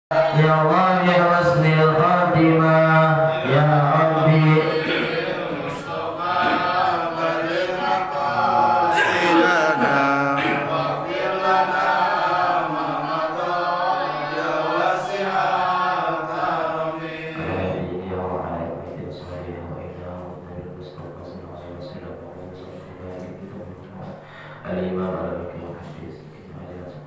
Ya Allah ya husnil khatimah ya Rabbi Al-Imam al-Bukhari hadis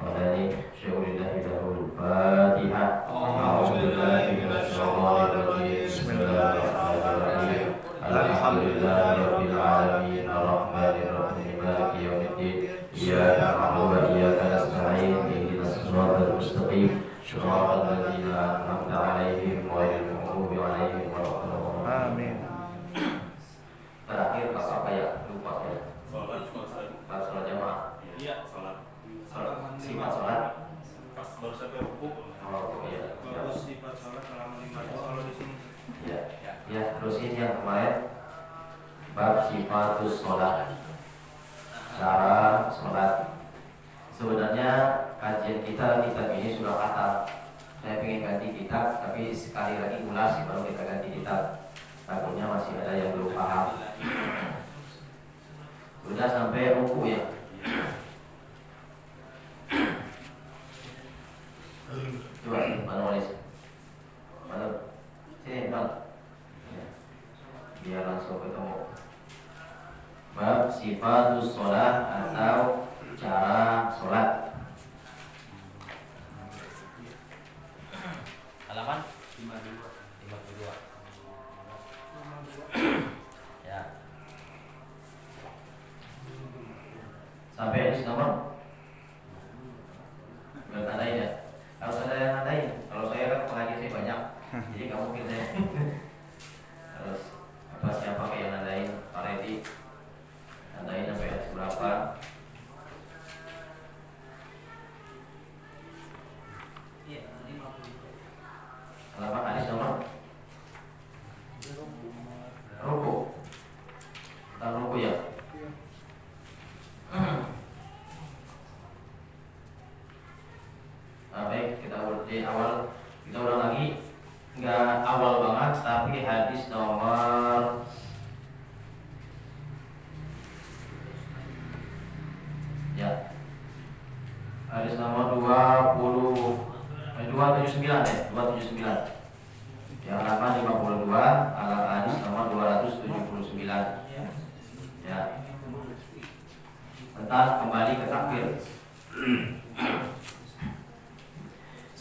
Al-Qadani syai'ulillahi lahul Fatihah. A'udzubillahi minasyaitonir rajim. Bismillahirrahmanirrahim. Alhamdulillahirabbil alamin arrahmanir rahim maliki yaumiddin. Iyyaka na'budu wa iyyaka nasta'in ihdinas siratal mustaqim siratal ladzina an'amta 'alaihim ghairil maghdubi 'alaihim waladdallin. Amin. Terakhir apa ya? Lupa ya. Salat jamaah. Iya, salat. Sifat salat. Pas baru sampai rukuk. Oh iya. Bagus sifat salat selama 5 jam kalau di sini. Ya. Ya, terus ini yang kemarin bab sifatus sholat, cara sholat. Sebenarnya kajian kita kitab ini sudah khatam. Saya ingin ganti kitab, tapi sekali lagi ulas baru kita ganti kitab. Takutnya masih ada yang belum paham. Sudah sampai ruku ya. Coba, mana nulis? Mana? Sini, Bang. Ya. Biar langsung ketemu. Bab sifatus sholat atau cara sholat. Halaman 52. Ya. Sampai hadis nomor nggak tandain ya? Kalau saya tandain, kalau saya kan pengajian saya banyak, jadi nggak mungkin saya harus apa siapa kayak yang nandain, Pak Redi nandain sampai hadis berapa? Halaman hadis nomor ruku, tentang ruku ya. Baik, kita di awal, kita ulang lagi, nggak awal banget, tapi hadis nomor ya, hadis nomor 279 ya, 279. Yang halaman 52, hadis nomor 279. Ya. Tentang kembali ke takbir.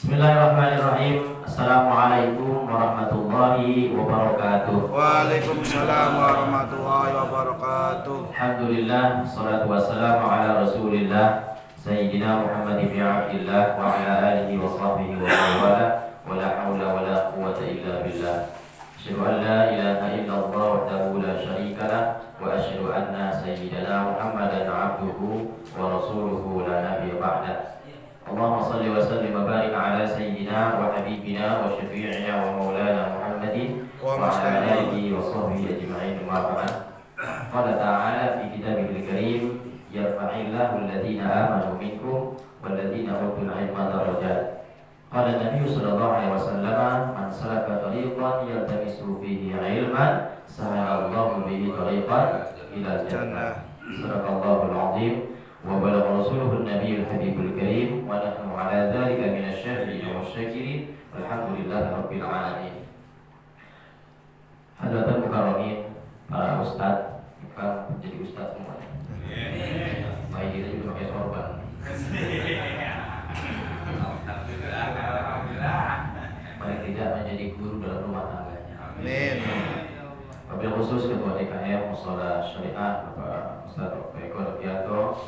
Bismillahirrahmanirrahim. Assalamualaikum warahmatullahi wabarakatuh. Waalaikumsalam warahmatullahi wabarakatuh. Alhamdulillah, salatu wassalamu ala rasulillah Sayyidina Muhammad ibn Abdillah wa ala alihi wa sahbihi wa wala wa la hawla wa la quwwata illa billah. Asyhadu an la ilaha illallah wahdahu la syarika lah wa asyhadu anna sayyidana Muhammadan abduhu wa rasuluhu la nabiyya ba'dah. Allahumma salli wa sallim wa barik ala sayyidina wa habibina wa syafi'ina wa maulana Muhammadin wa ala alihi wa sahbihi ajma'in wa ba'd. Qala ta'ala fi kitabihil karim yarfa'illahu alladhina amanu minkum walladhina utul ilma darajat. Qala Nabi sallallahu alaihi wasallam man salaka tariqan yaltamisu fihi ilman sahalallahu bihi tariqan ila jannah. Sadaqallahul azim. وبلغ رسوله النبي الحبيب الكريم ونحن على ذلك من الشاهدين والشاكرين والحمد لله رب العالمين. Hadirin mukarramin, para ustaz, bukan jadi ustaz semuanya. Baik kita juga pakai sorban. Paling tidak menjadi guru dalam rumah tangganya. Amin. Wabil khusus Ketua DKM Mushola Syariah Bapak Ustaz Eko Rabianto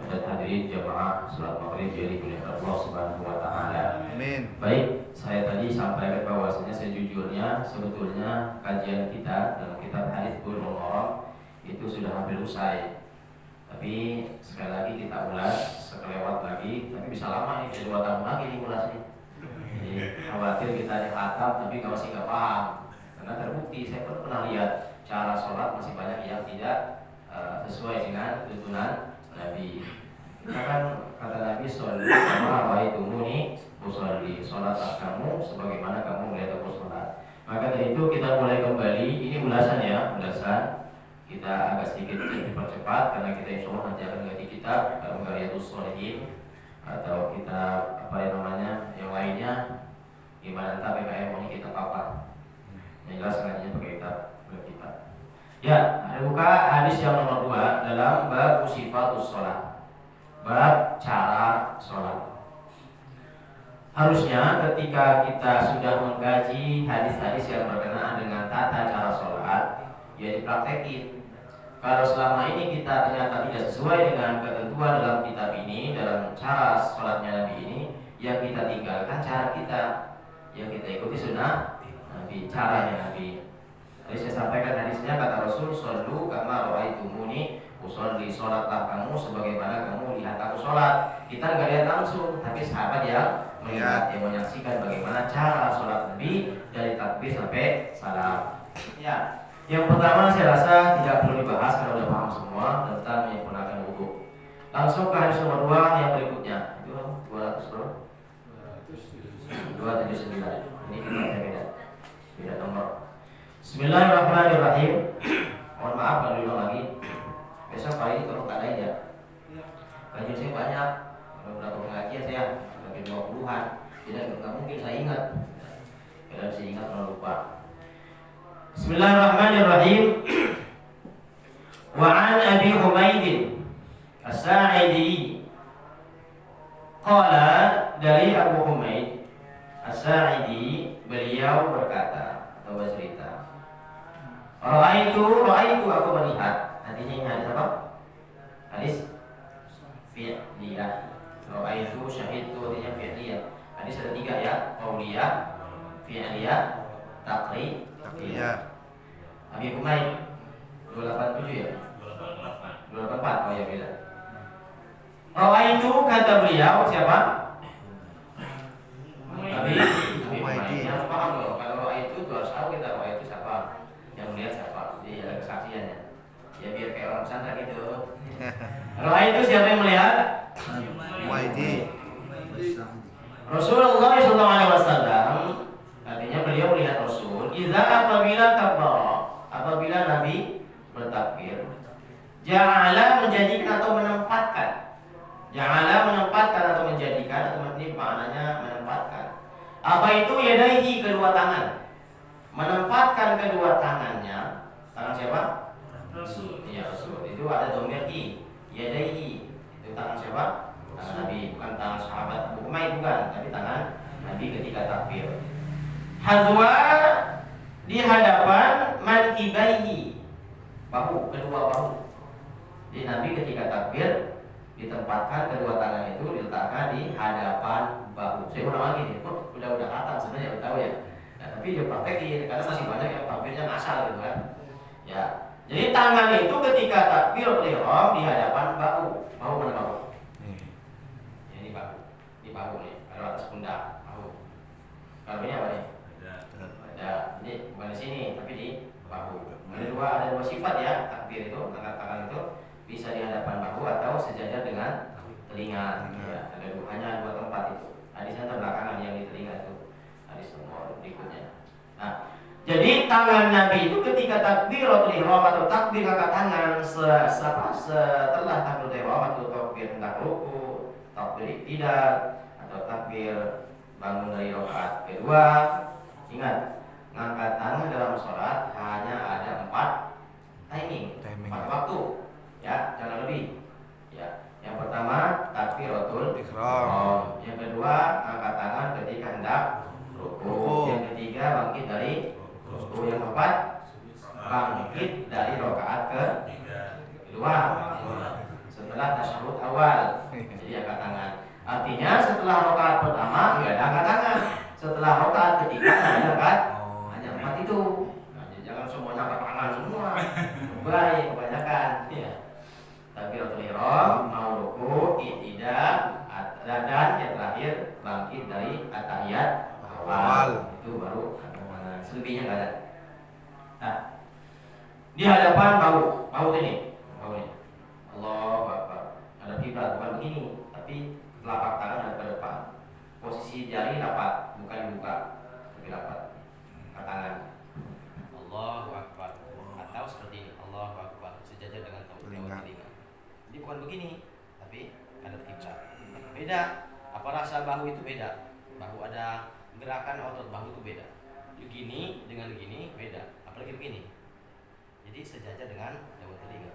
dan hadirin jamaah salat maghrib yang dimuliakan Allah Subhanahu wa taala. Amin. Baik, saya tadi sampaikan bahwasanya sejujurnya sebetulnya kajian kita dalam kitab hadis Bulughul Maram itu sudah hampir usai. Tapi sekali lagi kita ulas sekelewat lagi, tapi bisa lama nih, bisa 2 tahun lagi nih ulasnya. Jadi khawatir kita khatam tapi masih nggak paham. Karena terbukti saya pun pernah lihat cara sholat masih banyak yang tidak sesuai dengan tuntunan Nabi. Kita kan kata Nabi sallallahu alaihi wasallam usolli, sholatlah kamu sebagaimana kamu melihat aku sholat. Maka dari itu kita mulai kembali. Ini ulasan ya, ulasan. Kita agak sedikit dipercepat karena kita insya Allah nanti akan ganti kitab Riyadhus Shalihin atau kitab apa yang namanya yang lainnya. Gimana entah PKM ini kita apa? Yang jelas sengaja pakai kitab kita. Ya, ada buka hadis yang nomor 2 dalam bab sifatus sholat. Bab cara sholat. Harusnya ketika kita sudah mengkaji hadis-hadis yang berkenaan dengan tata cara sholat, ya dipraktekin. Kalau selama ini kita ternyata tidak sesuai dengan ketentuan dalam kitab ini, dalam cara sholatnya Nabi ini, yang kita tinggalkan cara kita, yang kita ikuti sunnah Nabi, caranya Nabi. Tadi saya sampaikan hadisnya, kata Rasul, "Shollu kama ra'aitumuni usolli, sholatlah kamu sebagaimana kamu lihat aku sholat." Kita nggak lihat langsung, tapi sahabat yang melihat, yang menyaksikan bagaimana cara sholat Nabi dari takbir sampai salam. Ya, yang pertama saya rasa tidak perlu dibahas karena sudah paham semua tentang menyempurnakan wudhu. Langsung ke hadis nomor 2 yang berikutnya. Itu 200 bro. 279. Ini kita beda nomor. Bismillahirrahmanirrahim. Mohon maaf kalau diulang lagi. Besok hari kalau nggak ada ya. Kajian saya banyak. Kalau berapa pengajian saya lebih 20-an. Tidak mungkin saya ingat. Kalau saya ingat kalau lupa. Bismillahirrahmanirrahim. Wa an Abi Humaid As-Sa'idi qala, dari Abu Humaid As-Sa'idi beliau berkata atau bercerita, Ra'aitu aku melihat. Artinya ini hadis apa? Hadis fi'liyah. Ra'aitu, syahidtu, artinya fi'liyah. Hadis ada 3 ya, qauliyah, fi'liyah, taqriyah. Abi Humaid 287 ya? 284. Oh ya, beda. Ra'aitu, kata beliau, siapa? Abi Humaid. Yang paham loh, kalau Ra'aitu itu harus tahu kita Ra'aitu siapa, yang melihat siapa. Jadi ada kesaksiannya. Ya biar kayak orang pesantren gitu. Ra'aitu siapa yang melihat? Humaid. Rasulullah SAW, artinya beliau melihat Rasul. Apabila kabar, apabila Nabi bertakbir, ja'ala, menjadikan atau menempatkan. Ja'ala, menempatkan atau menjadikan, atau ini maknanya menempatkan. Apa itu? Yadaihi, kedua tangan. Menempatkan kedua tangannya. Tangan siapa? Rasul. Iya, Rasul. Itu ada dhamir i. Yadaihi. Itu tangan siapa? Tangan Nabi, bukan tangan sahabat Abu Humaid, bukan, tapi tangan Nabi ketika takbir. Hazwa, di hadapan mankibaihi, bahu, kedua bahu. Jadi Nabi ketika takbir ditempatkan kedua tangan itu diletakkan di hadapan bahu. Saya ulang lagi nih, udah khatam sebenarnya, udah tahu ya. Nah, tapi dia praktekin karena masih banyak yang takbirnya ngasal gitu kan. Ya, jadi tangan itu ketika takbiratul ihram di hadapan bahu. Bahu mana bahu? Ini bahu. Ini bahu nih, kalau atas pundak bahu. Kalau ini apa nih? Ada. Ini bukan di sini, tapi di bahu. Ada dua sifat ya takbir itu, angkat tangan itu bisa di hadapan bahu atau sejajar dengan telinga. Ya, hanya 2 tempat itu. Hadisnya terbelakangan yang di telinga itu. Hadis nomor berikutnya. Nah, jadi tangan Nabi itu ketika takbiratul ihram atau takbir angkat tangan setelah takbiratul ihram atau takbir hendak ruku, takbir tidak, atau takbir bangun dari rakaat kedua. Ingat, ngangkat tangan dalam sholat hanya ada 4 timing, 4 waktu. Ya, jangan lebih. Ya, yang pertama takbiratul ihram. Yang kedua angkat tangan ketika hendak ruku. Yang ketiga bangkit dari ruku. Yang keempat bangkit dari rakaat kedua setelah tasyahud awal. Jadi angkat tangan. Artinya setelah rakaat pertama tidak ada angkat tangan. Setelah rakaat ketiga ada hanya 4 itu. Nah, jangan semuanya angkat tangan semua. Baik, kebanyakan. Ya. Takbiratul ihram, mau ruku, i'tidal, dan yang terakhir bangkit dari at-tahiyat awal. Itu baru selebihnya enggak ada. Nah, di hadapan bahu ini. Allahu Akbar. Ada kiblat bukan begini, tapi telapak tangan ada ke depan. Posisi jari rapat, bukan dibuka, tapi rapat. Tangan. Allahu Akbar. Atau seperti ini, Allahu Akbar, sejajar dengan telinga. Jadi bukan begini, tapi ada kiblat. Beda. Apa rasa bahu itu beda? Bahu ada gerakan otot bahu itu beda. Begini dengan begini beda. Apalagi begini. Jadi sejajar dengan daun telinga.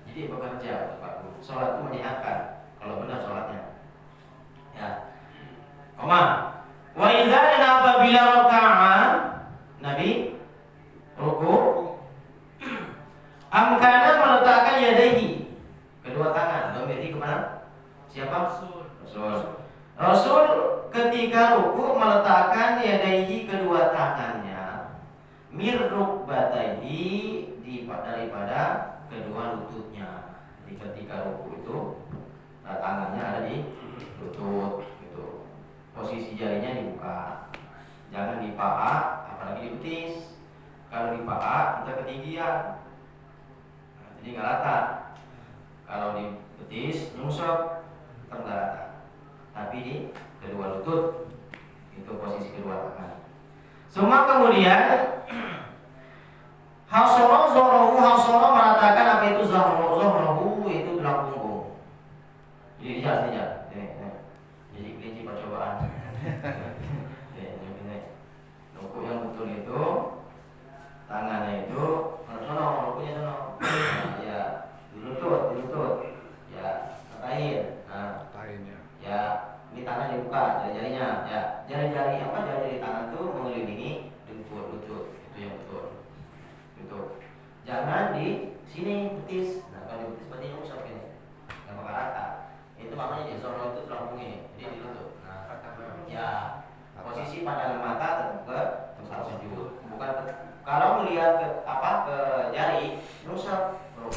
Jadi bekerja Pak Guru. Sholat itu menyehatkan. Kalau benar sholatnya. Ya. Koma. Wa idza dan apabila raka'ah Nabi ruku amkana meletakkan yadaihi kedua tangan domiri kemana? Siapa? Rasul ketika ruku meletakkan yadaihi kedua tangannya mirrukbataihi daripada kedua lututnya. Jadi ketika ruku itu tangannya ada di lutut gitu. Posisi jarinya dibuka. Jangan di paha, apalagi di betis. Kalau di paha kita ketinggian. Jadi nggak rata. Kalau di betis nyungsep, tetap nggak rata. Tapi di kedua lutut itu posisi kedua tangan. Semua kemudian hasoro mengatakan apa itu zahrohu itu tulang punggung. Jadi artinya jadi kelinci percobaan. Ruku yang betul itu tangannya itu sono, rukunya sono. Ya, dilutut. Ya, katain. Nah, Kainnya. ya, ini tangan dibuka, jari-jarinya. Ya, jari-jari tangan itu mengelilingi lutut. Itu yang betul. Gitu. Jangan di sini betis. Nah, kalau di betis berarti nyungsep ini. Enggak bakal rata. Itu makanya di zona itu terlalu ini. Jadi di lutut. Nah, ya, posisi pandangan mata tetap ke tempat sujud. Bukan kalau melihat ke jari nyungsep, bro.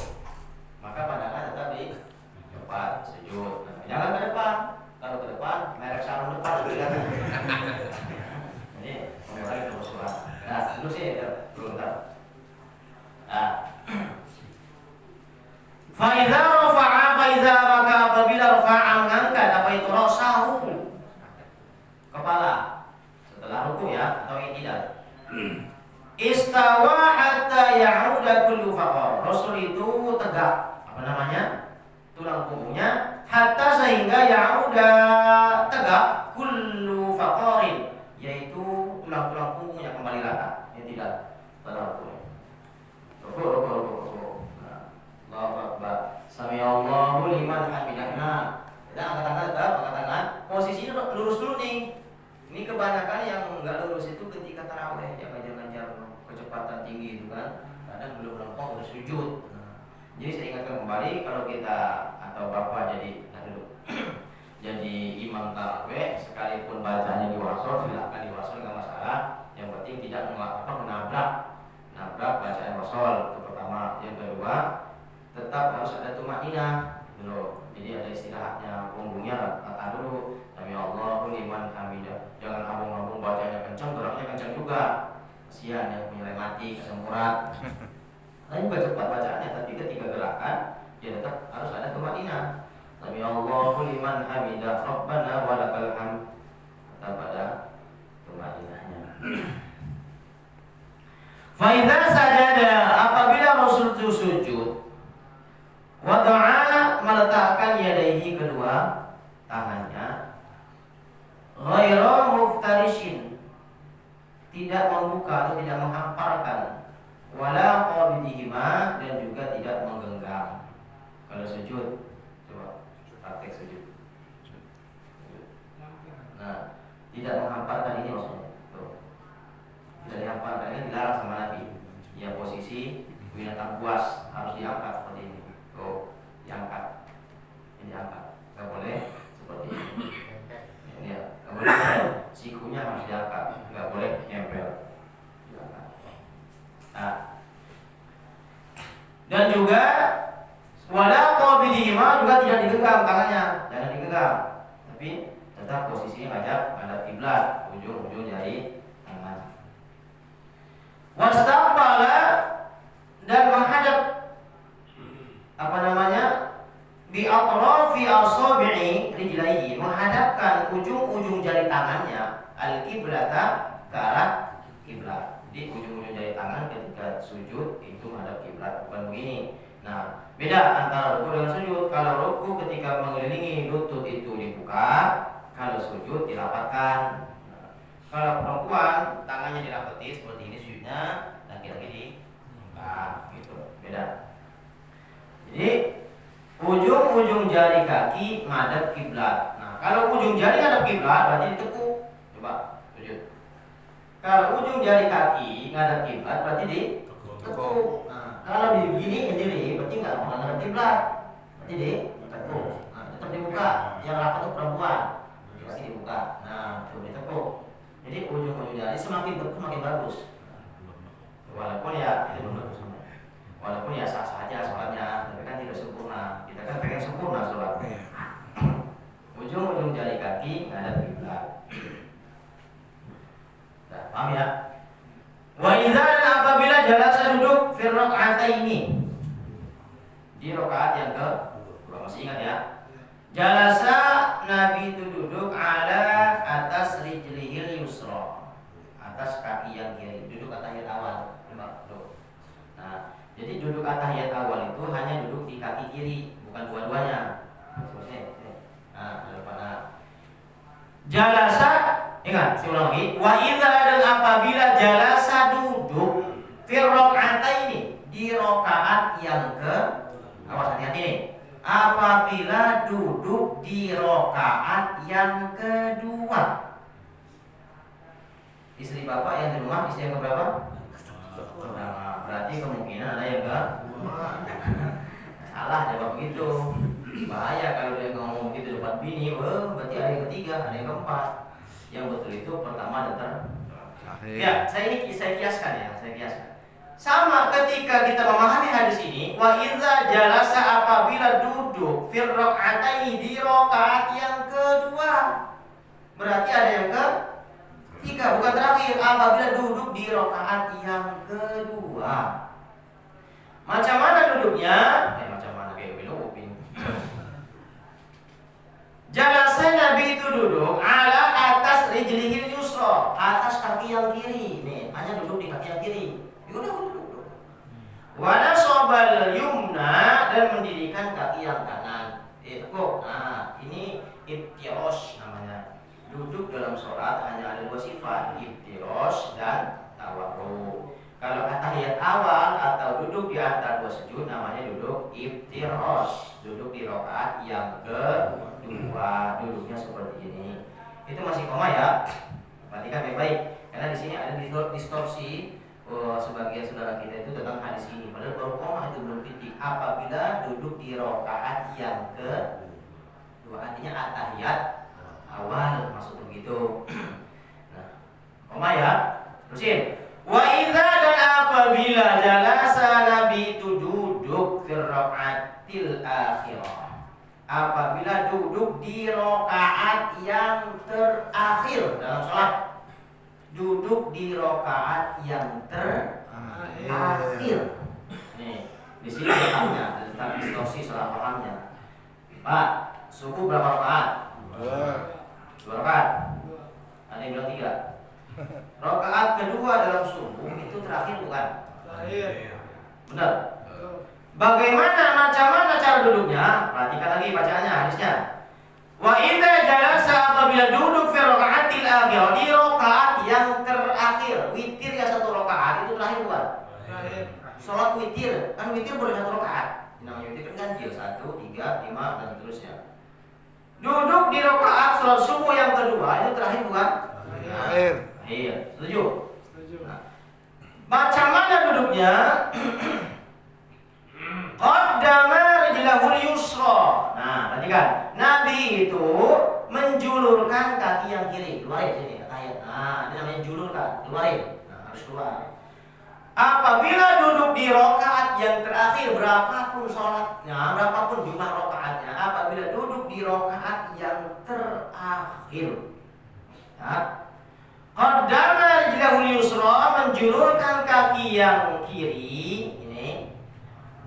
Maka pandangan tetap di tempat sujud. Nah, jangan ke depan. Kalau ke depan, merek sarung depan kelihatan. Jadi, mulai itu suara. Nah, dulu sih belum tahu. Nah. Faiza maka apabila rafa'a mengangkat apa itu rasahu kepala setelah ruku ya atau i'tidal. Istawa hatta ya'uda kullu faqar. Rasul itu tegak apa namanya? Tulang punggungnya hatta sehingga ya'uda tegak kullu faqarin yaitu tulang-tulang punggungnya kembali rata. I'tidal setelah ruku. Ruku. Allahu Akbar. Sami Allahu liman hamidah. Kita angkat tangan, posisinya lurus dulu nih. Ini kebanyakan yang enggak lurus itu ketika tarawih, yang ngajar-ngajar kecepatan tinggi itu kan, kadang belum lempeng udah sujud. Jadi saya ingatkan kembali kalau kita atau bapak jadi imam tarawih, sekalipun bacanya di wasol, silakan di wasol nggak masalah. Yang penting tidak menabrak bacaan wasol itu pertama. Yang kedua, tetap harus ada tumaninah dulu. Jadi ada istirahatnya, punggungnya rata dulu. Sami Allahu liman hamidah. Jangan abung-abung bacanya kencang, geraknya kencang juga. Kasihan yang punya mati, kesemburat. Nah, juga cepat bacaannya, tapi ketika gerakan dia tetap harus ada tumaninah. Sami Allahu liman hamidah. Rabbana walakal hamd. Tetap ada tumaninahnya. Fa idza sajada apabila Rasul itu sujud wada'a meletakkan yadaihi kedua tangannya ghairu muftarishin tidak membuka atau tidak menghamparkan wala qabidihima dan juga tidak menggenggam. Kalau sujud coba praktek sujud. Nah, tidak menghamparkan ini maksudnya. Tuh. Tidak dihamparkan ini dilarang sama Nabi. Ya posisi binatang buas harus diangkat seperti ini. Tuh, diangkat. Ini diangkat. Enggak boleh seperti ini. Ini ya, enggak boleh. Sikunya harus diangkat. Enggak boleh nempel. Diangkat. Nah. Dan juga wala qabidihima juga tidak digenggam tangannya. Jangan digenggam. Tapi tetap posisinya menghadap kiblat, ujung-ujung jari tangan. Wastaqbala dan menghadap bi atrafi asabi'i rijlaihi menghadapkan ujung-ujung jari tangannya al-qiblata ke arah kiblat. Jadi ujung-ujung jari tangan ketika sujud itu menghadap kiblat, bukan begini. Nah, beda antara ruku dengan sujud. Kalau ruku ketika mengelilingi lutut itu dibuka, kalau sujud dirapatkan. Nah, kalau perempuan tangannya dirapati seperti ini sujudnya, laki-laki dibuka, gitu. Beda. Jadi ujung-ujung jari kaki menghadap kiblat. Nah, kalau ujung jari menghadap kiblat berarti ditekuk. Coba sujud. Kalau ujung jari kaki menghadap kiblat berarti ditekuk. Nah, kalau begini sendiri berarti nggak menghadap kiblat. Berarti ditekuk. Nah, tetap dibuka. Yang rapat itu perempuan. Pasti dibuka. Nah, itu ditekuk. Jadi ujung-ujung jari semakin tekuk semakin bagus. Walaupun ya itu belum bagus. Walaupun ya sah-sah aja sholatnya, tapi kan tidak sempurna. Kita kan pengen sempurna sholatnya. Ujung-ujung jari kaki menghadap kiblat. Nah, paham ya? Wa idza dan apabila jalasa duduk fi raka'ataini. Di rakaat yang ke masih ingat ya? Jalasa Nabi itu duduk ala atas rijlihil yusra. Atas kaki yang kiri, duduk tahiyat awal. Nah, jadi duduk tahiyat awal itu hanya duduk di kaki kiri, bukan dua-duanya. Nah, pada jalasa, ingat, saya ulang lagi. Wa idza dan apabila jalasa duduk fi raka'ataini, di rakaat yang ke, awas hati-hati nih. Apabila duduk di rakaat yang kedua. Istri bapak yang di rumah, istri yang keberapa? Nah, berarti kemungkinan ada yang ke salah jawab begitu. Bahaya kalau dia ngomong begitu depan bini, berarti ada yang ketiga, ada yang keempat. Yang betul itu pertama dan terakhir. Ya, saya kiaskan ya, saya kiaskan. Sama ketika kita memahami hadis ini, wa idza jalasa apabila duduk fi raka'ataini di rakaat yang kedua. Berarti ada yang ketiga, bukan terakhir. Apabila duduk di rakaat yang kedua. Macam mana duduknya? Macam mana kayak Upin. Jalasa Nabi itu duduk ala atas rijlihil yusra, atas kaki yang kiri. Nih, hanya duduk di kaki yang kiri. Udah duduk. Wa nasabal yumna dan mendirikan kaki yang kanan. Tekuk. Nah, ini iftirosh namanya. Duduk dalam sholat hanya ada dua sifat, iftirosh dan tawarruk. Kalau tahiyat awal atau duduk di antara dua sujud namanya duduk iftirosh. Duduk di rakaat yang kedua, duduknya seperti ini. Itu masih koma ya. Perhatikan baik-baik, karena di sini ada distorsi. Sebagian saudara kita itu tentang hadis ini, padahal baru koma itu belum titik. Apabila duduk di rakaat yang kedua, artinya at-tahiyat awal, maksud begitu. Nah, koma ya, terusin. Wa idza dan apabila jalasa Nabi itu duduk fi rakaatil akhirah. Apabila duduk di rakaat yang terakhir dalam salat. Duduk di rakaat yang terakhir. Nih, di sini letaknya, letak distorsi salah pahamnya. Pak, suku berapa rakaat? Dua rakaat. Ada yang bilang 3. Rakaat kedua dalam subuh itu terakhir bukan? Terakhir. Benar. Bagaimana macam mana cara duduknya? Perhatikan lagi bacaannya hadisnya. Wa idza jalasa apabila duduk fi rakaatil akhir, di rakaat yang terakhir. Witir ya satu rakaat itu terakhir bukan? Terakhir. Salat witir, kan witir boleh satu rakaat. Namanya witir kan ganjil 1, 3, 5 dan seterusnya. Duduk di rakaat salat subuh yang kedua itu terakhir bukan? Terakhir. Iya, setuju? Setuju. Nah, macam mana duduknya? Qaddama rijlahul yusra. Nah, perhatikan. Nabi itu menjulurkan kaki yang kiri. Keluarin sini ayat. Nah, ini namanya julurkan. Keluarin. Nah, harus keluar. Apabila duduk di rakaat yang terakhir, berapapun sholatnya, berapapun jumlah rakaatnya, apabila duduk di rakaat yang terakhir, qaddama rijlahul yusra, menjulurkan kaki yang kiri.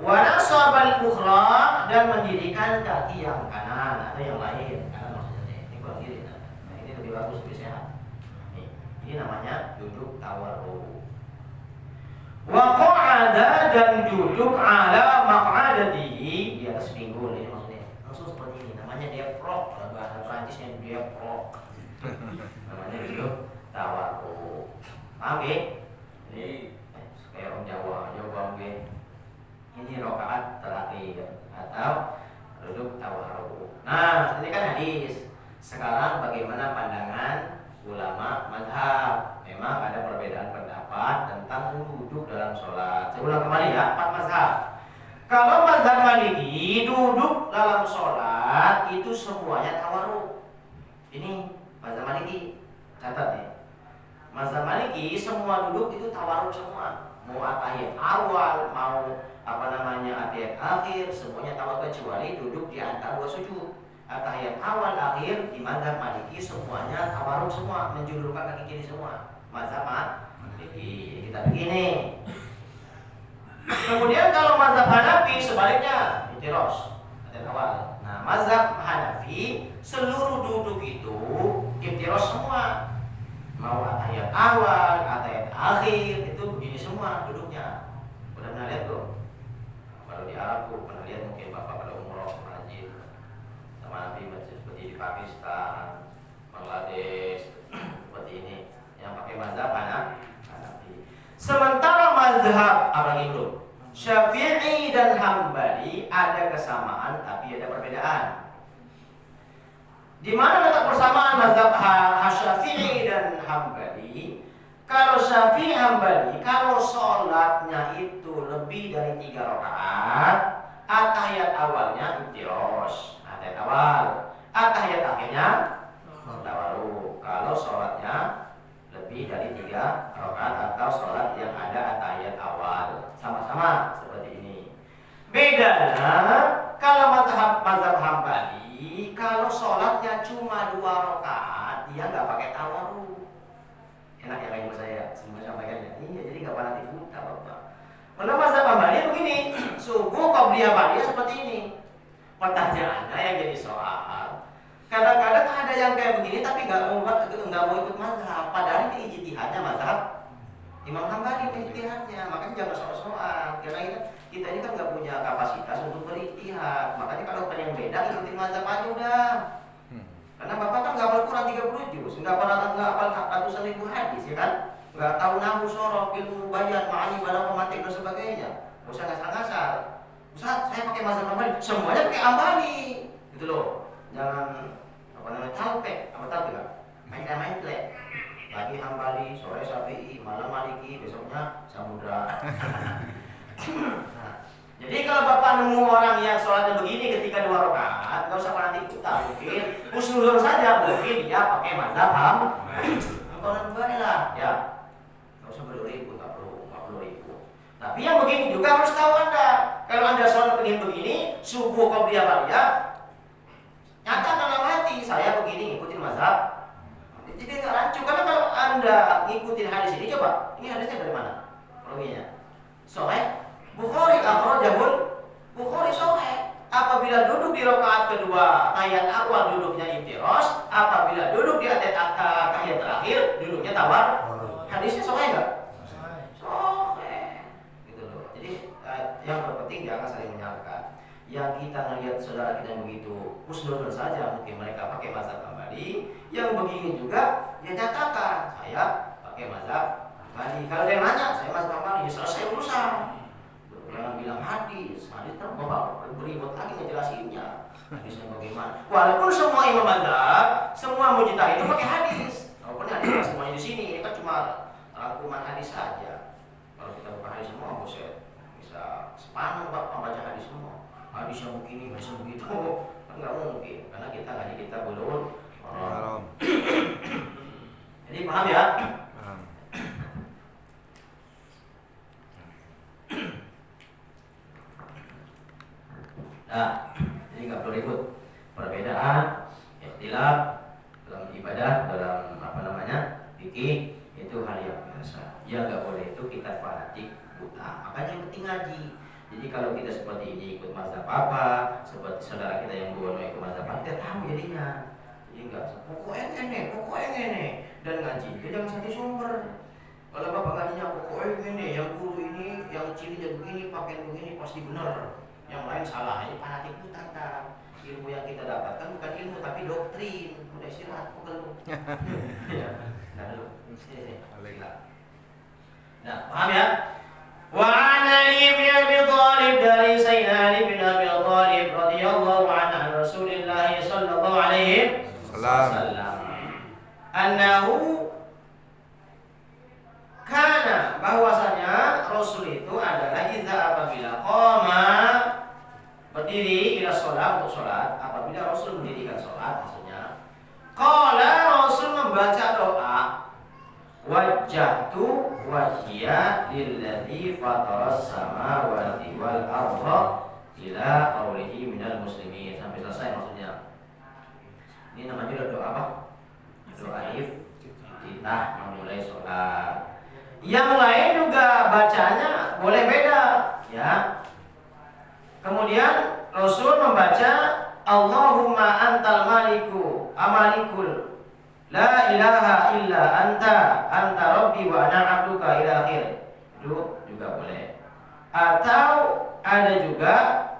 Wa nasabal ukhra, dan mendirikan kaki yang kanan atau yang lain. Kanan maksudnya ini kurang kiri. lebih bagus, lebih sehat. Ini namanya duduk tawarruk. Wa qa'ada, dan duduk ala maq'adatihi, di atas pinggul. Ini maksudnya langsung seperti ini, namanya deprok, kalau bahasa Prancisnya deprok. Namanya duduk tawarruk. Paham ya? Ini kayak orang Jawa paham ya? Ini rakaat terakhir atau duduk tawarruk. Nah, ini kan hadis. Sekarang bagaimana pandangan ulama mazhab? Memang ada perbedaan pendapat tentang duduk dalam sholat. Saya ulang kembali ya, 4 mazhab. Kalau mazhab Maliki, duduk dalam sholat itu semuanya tawarruk. Ini mazhab Maliki, catat nih. Mazhab Maliki semua duduk itu tawarruk semua. Mau atahiyat awal, mau atahiyat akhir, semuanya tawarruk kecuali duduk di antara 2 sujud. Atahiyat awal, akhir di mazhab Maliki semuanya tawarruk semua, menjulurkan kaki kiri semua. Mazhab Maliki. Kita begini. Kemudian kalau mazhab Hanafi sebaliknya, iftirosh, atahiyat awal. Nah, mazhab Hanafi seluruh duduk itu iftirosh semua. Mau atahiyat awal, atahiyat akhir, itu begini semua duduknya. Udah pernah lihat tuh? Kalau di Arab tuh pernah lihat, mungkin bapak pada umroh haji sama Nabi masjid seperti di Pakistan, Bangladesh, seperti ini yang pakai mazhab Hanafi. Sementara mazhab apalagi itu Syafi'i dan Hambali ada kesamaan tapi ada perbedaan. Di mana letak persamaan mazhab Syafi'i dan Hambali? Kalau Syafi'i Hambali, kalau sholatnya itu lebih dari 3 rakaat, atahiyat awalnya iftirosh, atahiyat awal, atahiyat akhirnya tawarruk. Kalau sholatnya lebih dari 3 rakaat atau sholat yang ada atahiyat awal, sama-sama seperti ini. Bedanya kalau mazhab Hambali, kalau sholatnya cuma 2 rakaat, dia nggak pakai tawarruk. Enak ya kayak saya semua sampaikan ya. Iya, jadi nggak pernah dibuta bapak. Kalau mazhab Hambali begini, subuh qabliyah ba'diyah seperti ini. Pertanyaannya yang jadi soal, kadang-kadang ada yang kayak begini tapi nggak mau ikut mazhab. Padahal ini ijtihadnya mazhab Imam Hambali, ijtihadnya. Makanya jangan soal-soal. Karena kita ini kan nggak punya kapasitas untuk berijtihad. Makanya kalau ada yang beda, ikutin mazhab aja udah. Karena bapak kan nggak hafal Quran 30 juz, nggak hafal ratusan ribu hadis, ya kan? Nggak tahu nahwu, sorof, ilmu bayan, ma'ani, balaghah, mantiq dan sebagainya. Nggak usah ngasal-ngasal. Ustaz, saya pakai mazhab Hambali, semuanya pakai Hambali, gitu loh. Jangan talpek, talpek kan? Main plek. Pagi Hambali, sore Syafi'i, malam Maliki, besoknya Samudra. Nah, jadi kalau bapak nemu orang yang sholatnya begini ketika 2 rakaat, nggak usah fanatik buta, mungkin husnuzon saja, mungkin dia pakai mazhab Hambali. Kalau Hambali lah, ya nggak usah beribu, nggak perlu ribu. Tapi yang begini juga harus tahu anda. Kalau anda sholat begini, subuh qabliyah ba'diyah, nyata dalam hati saya begini ngikutin mazhab. Jadi nggak rancu, karena kalau anda ngikutin hadis ini, coba ini hadisnya dari mana? Kronologinya Sahih Bukhari, akhrajahul Bukhari sahih. Apabila duduk di rakaat kedua, tahiyat awal duduknya iftirosh. Apabila duduk di tahiyat terakhir, duduknya tawar. Hadisnya sahih enggak? Sahih. Gitu loh. Jadi yang terpenting jangan saling menyalahkan. Yang kita melihat saudara kita yang begitu husnuzon saja, mungkin mereka pakai mazhab Hambali. Yang begini juga, dia nyatakan saya pakai mazhab Hambali. Kalau dia nanya, saya mazhab Hambali, ya selesai urusan. Jangan bilang hadis kan bapak beribut lagi ngejelasinnya. Hadisnya bagaimana? Walaupun semua imam mazhab, semua mujtahid itu pakai hadis. Walaupun hadis semuanya di sini, ini kan cuma rangkuman hadis saja. Kalau kita buka hadis semua, bisa sepanjang bapak membaca hadis semua. Hadis yang begini, hadis yang begitu, kan nggak mungkin. Karena kita ngaji kita belum. Jadi paham ya? Nah, jadi nggak perlu ribut. Perbedaan, ikhtilaf dalam ibadah, dalam fikih itu hal yang biasa. Ya nggak boleh itu kita fanatik buta. Makanya yang penting ngaji. Jadi kalau kita seperti ini ikut mazhab apa, seperti saudara kita yang bono ikut mazhab apa, kita tahu jadinya. Jadi Jadi enggak pokoknya ngene. Dan ngaji itu jangan satu sumber. Kalau bapak ngajinya pokoknya ngene, yang guru ini, yang cirinya begini, pakaian begini pasti benar. Yang lain salah. Ini fanatik buta. Ilmu yang kita dapatkan bukan ilmu tapi doktrin. Udah istirahat pegel. Ya. Nah, dulu. Nah, paham ya? Wa an Ali bin Abi Thalib dari Sayyidina Ali bin Abi Thalib radhiyallahu anhu Rasulullah sallallahu alaihi wasallam annahu kana, bahwasanya Rasul itu adalah idza apabila qama berdiri ila sholat untuk sholat, apabila Rasul mendirikan sholat maksudnya qala, Rasul membaca doa wajjahtu wajhiya lilladzi fataras samawati wal arda ila qaulihi minal muslimin, sampai selesai maksudnya. Ini namanya doa apa? Doa iftitah memulai sholat. Yang lain juga bacanya boleh beda ya. Kemudian Rasul membaca Allahumma antal maliku amalikul la ilaha illa anta rabbi wa ana abduka ila akhir. Itu juga boleh. Atau ada juga,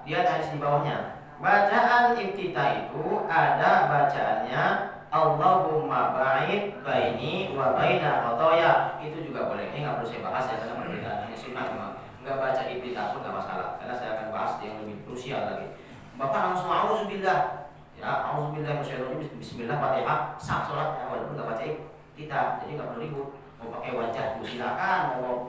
lihat hadis di bawahnya. Bacaan iftitah itu ada bacaannya Allahumma ba'id baini wa baina khotoya. Itu juga boleh. Ini nggak perlu saya bahas ya, karena perbedaan ini sunnah memang. Nggak baca iftitah pun nggak masalah, karena saya akan bahas yang lebih krusial lagi. Bapak langsung auzubillah. Ya, auzubillah minasyaitonir bismillah Fatihah, sah sholatnya walaupun nggak baca iftitah. Jadi nggak perlu ribut. Mau pakai wajah itu silakan, mau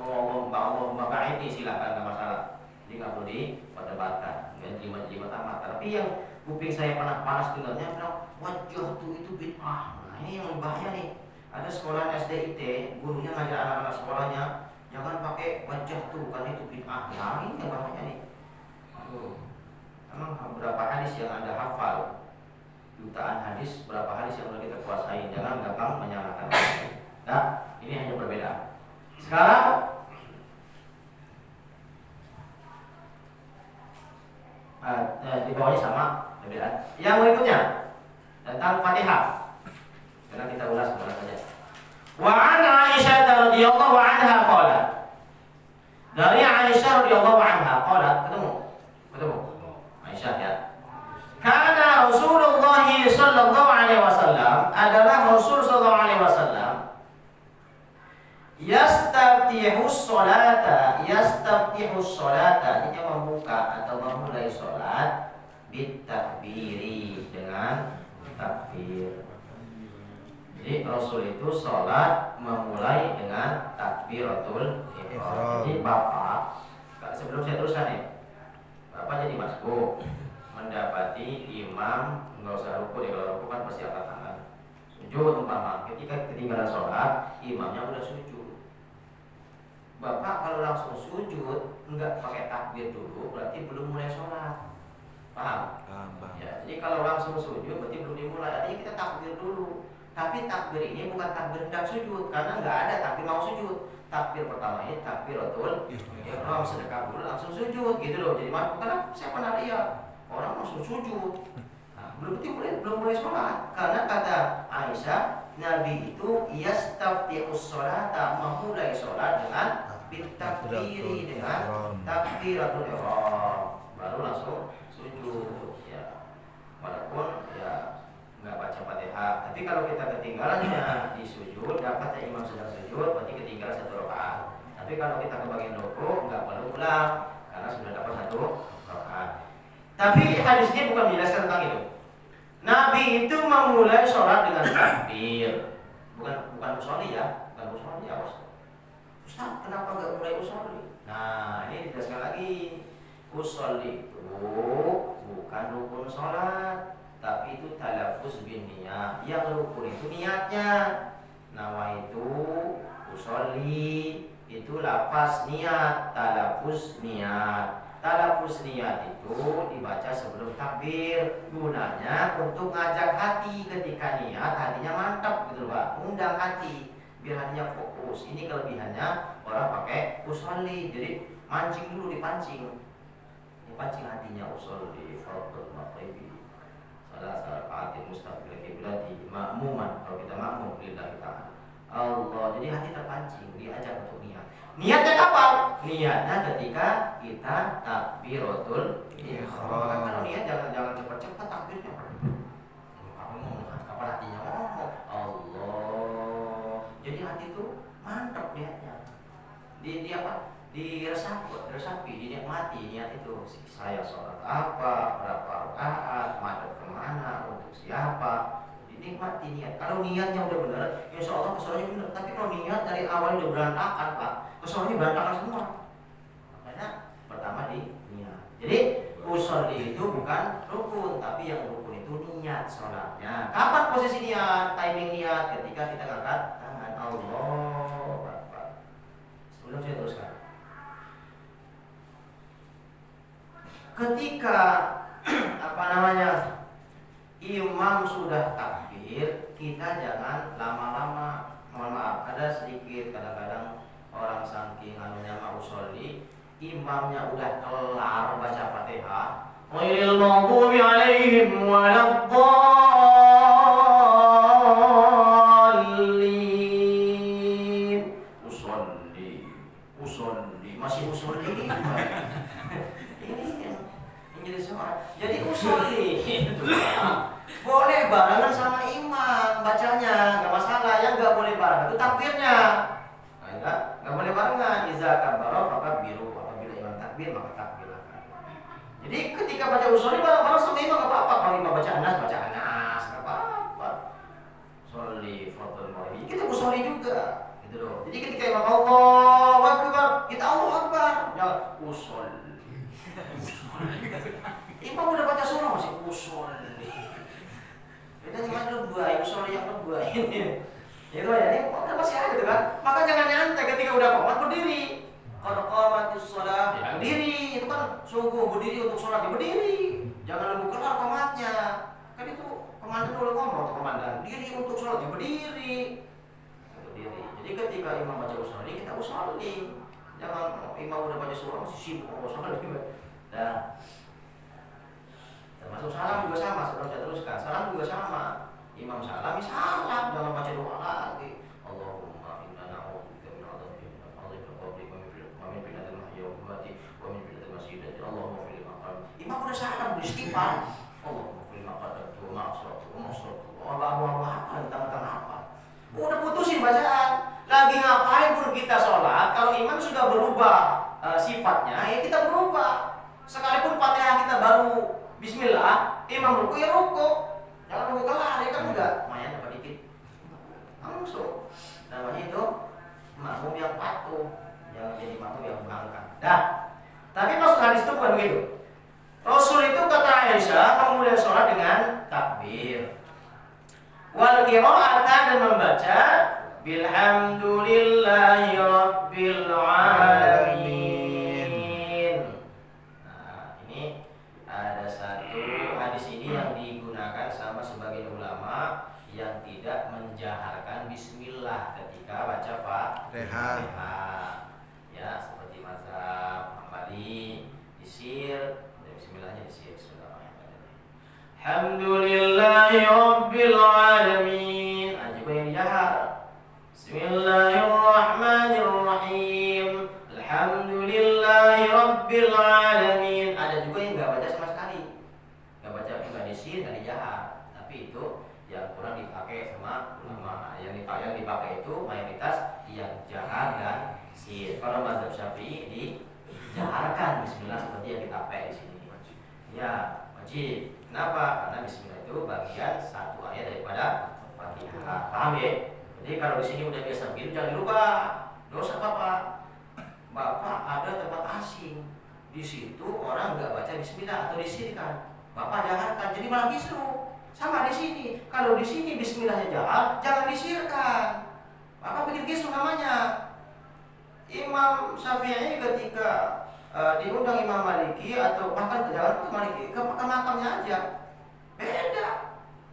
ba'id ini silakan, nggak masalah. Jadi nggak perlu diperdebatkan. Nggak terima tamat. Tapi yang kuping saya panas dengarnya bilang wajah itu bid'ah. Nah, ini yang bahaya nih. Ada sekolah SDIT, gurunya ngajar anak-anak sekolahnya, jangan pakai wajah tuh, kan itu bid'ah. Nah, ini yang bahaya nih. Emang beberapa hadis yang Anda hafal, jutaan hadis, berapa hadis yang sudah kita kuasai, jangan gampang menyalahkan. Nah, ini hanya perbedaan. Sekarang di bawahnya sama perbedaan. Yang berikutnya tentang Fatihah. Karena kita ulas saja. Wa an Aisyah radhiyallahu anha qalat. Dari Aisyah radhiyallahu anha qalat, ketemu. Aisyah ya. Karena Rasulullah sallallahu alaihi wasallam adalah Rasul sallallahu alaihi wasallam yastaftihus sholata, ini membuka atau memulai sholat bitakbiri, dengan takbir. Jadi Rasul itu sholat memulai dengan takbiratul ihram. Jadi Bapak, sebelum saya teruskan nih, Bapak jadi masbuk, mendapati imam nggak usah ruku, kalau ruku kan pasti angkat tangan. Sujud umpama, ketika ketinggalan sholat, imamnya udah sujud. Bapak kalau langsung sujud enggak pakai takbir dulu, berarti belum mulai sholat. Paham? Ya, jadi kalau langsung sujud berarti belum dimulai. Artinya kita takbir dulu. Tapi takbir ini bukan takbir hendak sujud, karena enggak ada takbir mau sujud. Takbir pertama ini takbiratul ihram, sedekah dulu langsung sujud gitu loh. Jadi karena saya pernah lihat orang langsung sujud. Nah, belum mulai sholat. Karena kata Aisyah, Nabi itu yastaftihus sholata, memulai sholat dengan bitakbiri, dengan takbiratul ihram, baru langsung sujud ya. Walaupun ya nggak baca Fatihah, tapi kalau kita ketinggalannya di sujud, dapatnya imam sedang sujud, berarti ketinggalan satu rakaat. Tapi kalau kita kebagian ruku, nggak perlu ulang karena sudah dapat satu rakaat. Tapi hadis ini bukan menjelaskan tentang itu. Nabi itu memulai sholat dengan takbir, bukan usolli ya, Bos. Ustaz, kenapa nggak mulai usolli? Nah, ini dijelaskan lagi. Usolli itu bukan rukun sholat, tapi itu talaffuz bin niyah. Yang rukun itu niatnya. Nawaitu usolli itu lafaz niat, talaffuz niat. Talaffuz niat itu dibaca sebelum takbir, gunanya untuk ngajak hati. Ketika niat, hatinya mantap gitu Pak, undang hati biar hatinya fokus. Ini kelebihannya orang pakai usolli. Jadi dipancing hatinya, usolli fardhu maghribi salah rakaatin mustaqbil kiblati ma'muman, kalau kita makmum lillahi ta'ala. Allah, jadi hati terpancing, diajak untuk niat. Niatnya kapan? Niatnya ketika kita takbiratul ihram. Kalau niat jangan cepat-cepat takbirnya. Kamu ngomong kapan hatinya ngomong Allah. Jadi hati itu mantap niatnya. Di apa? Diresapi, dinikmati niat itu. Saya sholat apa, berapa rakaat, madhab kemana, untuk siapa, dinikmati niat. Kalau niatnya udah benar, insya Allah kesoalnya benar. Tapi kalau niat dari awal udah berantakan Pak, kesoalnya berantakan semua. Makanya pertama di niat. Jadi usolli itu bukan rukun, tapi yang rukun itu niat sholatnya. Kapan posisi niat, timing niat? Ketika kita angkat tangan. Allah Akbar. Sebelum saya teruskan, ketika imam sudah takbir, kita jangan lama-lama. Mohon maaf, ada sedikit kadang-kadang orang saking anunya mau usolli, imamnya udah kelar baca Fatihah, ghairil maghdubi alaihim waladdallin, usolli masih usolli. Ini jadi soal. Jadi usolli itu boleh barengan sama imam bacanya, nggak masalah. Yang nggak boleh barengan itu takbirnya. Nggak boleh barengan. Iza kabbara fakabbiru, apabila imam takbir maka takbirlah. Jadi ketika baca usolli bareng-bareng sama imam nggak apa-apa. Kalau imam baca anas nggak apa-apa. Usolli fardhu maghrib, kita usolli juga, gitu loh. Jadi ketika imam Allahu Akbar, kita Allahu Akbar, ya usolli. Imam udah baca surah masih usolli. Beda cuma lebay, usolli yang lebay ini. Itu ya, ini masih ada gitu kan. Maka jangan nyantai ketika udah qomat berdiri. Kalau qomatis shalah ya berdiri. Itu kan subuh berdiri untuk sholat ya berdiri. Jangan nunggu kelar qomatnya. Kan itu komandan dulu ngomong komandan, diri untuk sholat ya berdiri. Berdiri. Jadi ketika imam baca usolli kita usolli. Jangan imam udah baca surah masih sibuk usolli. Nah, termasuk salam juga sama, sebelum saya teruskan. Salam juga sama. Imam salam, jangan baca doa lagi. Allahumma inna na'udzubika min adzabil qabri wa min fitnatil mahya wal mamati wa min fitnatil masiihid dajjal. Allahumma fil maqam. Imam udah salam beristighfar. Allahumma fil maqam wa ma'asratu wa masratu. Allah tentang apa? Udah putusin bacaan. Lagi ngapain pun kita sholat, kalau imam sudah berubah sifatnya, ya kita berubah. Sekalipun Fatihah kita baru bismillah, imam ruku ya ruku. Jangan ruku kelar, ya kan enggak. Lumayan dapat dikit. Langsung. Namanya itu makmum yang patuh, jangan jadi makmum yang bangkang. Dah. Tapi maksud hadis itu bukan begitu. Rasul itu kata Aisyah memulai sholat dengan takbir. Wal qira'atan, dan membaca bilhamdulillahi rabbil alamin. Nah, ini ada satu hadis ini yang digunakan sama sebagian ulama yang tidak menjaharkan bismillah ketika baca Fatihah. Ya, seperti mazhab Hambali, disir, bismillahnya disir. Bismillahirrahmanirrahim. Alhamdulillahi rabbil alamin. Juga yang dijahar. Bismillahirrahmanirrahim. Alhamdulillahi rabbil alamin. Ada juga yang nggak baca sama sekali, nggak baca, nggak disir, nggak dijahar. Tapi itu yang kurang dipakai sama ulama. Yang dipakai itu mayoritas yang jahar dan sir. Kalau mazhab Syafi'i dijaharkan Bismillah seperti yang kita pakai di sini. Ya, wajib. Kenapa? Karena Bismillah itu bagian satu ayat daripada Fatihah. Paham ya? Jadi kalau di sini udah biasa begitu jangan dirubah. Dosa Bapak ada tempat asing. Di situ orang nggak baca Bismillah atau disirkan. Bapak jaharkan, jadi malah kisru. Sama di sini. Kalau di sini Bismillahnya jahar, jangan disirkan. Bapak bikin kisru namanya. Imam Syafi'i ketika diundang Imam Maliki atau bahkan jangan ke Maliki, ke makamnya aja beda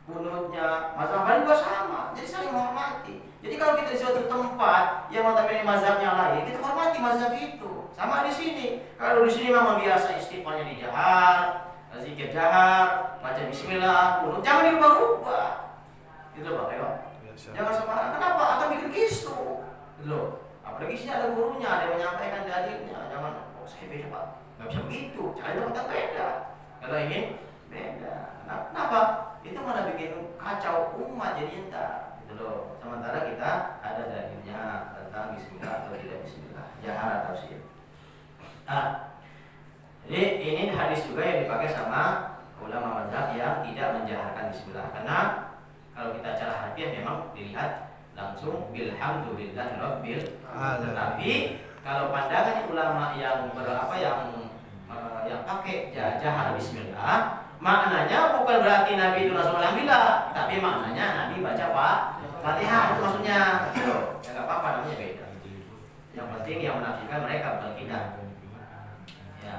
kunutnya. Mazhab lain juga sama, jadi saling menghormati. Jadi kalau kita di suatu tempat yang notabene mazhabnya lain, kita hormati mazhab itu. Sama di sini, kalau di sini memang biasa istighfarnya dijahar, zikir jahar, baca bismillah, kunut, jangan dirubah-rubah. Gitu Pak, ya. Jangan sembarangan. Kenapa? Akan bikin kisru. Gitu loh. Apalagi sini ada gurunya, ada yang menyampaikan ke adiknya. Jangan, oh saya beda Pak, nggak bisa begitu. Jangan tempat beda. Kalau ingin beda. Kenapa? Itu malah bikin kacau umat jadi entar. Gitu loh. Sementara kita ada dalilnya tentang bismillah atau tidak bismillah, jahar atau sir. Jadi ini hadis juga yang dipakai sama ulama mazhab yang tidak menjaharkan bismillah. Karena kalau kita cara harfiah memang dilihat langsung bilhamdulillahi rabbil alamin. Tetapi kalau pandangan ulama yang yang pakai jahar bismillah, maknanya bukan berarti Nabi itu langsung alhamdulillah, tapi maknanya Nabi baca Fatihah, itu maksudnya. Ya nggak apa-apa, namanya beda. Yang penting yang menafsirkan mereka bukan kita. Ya.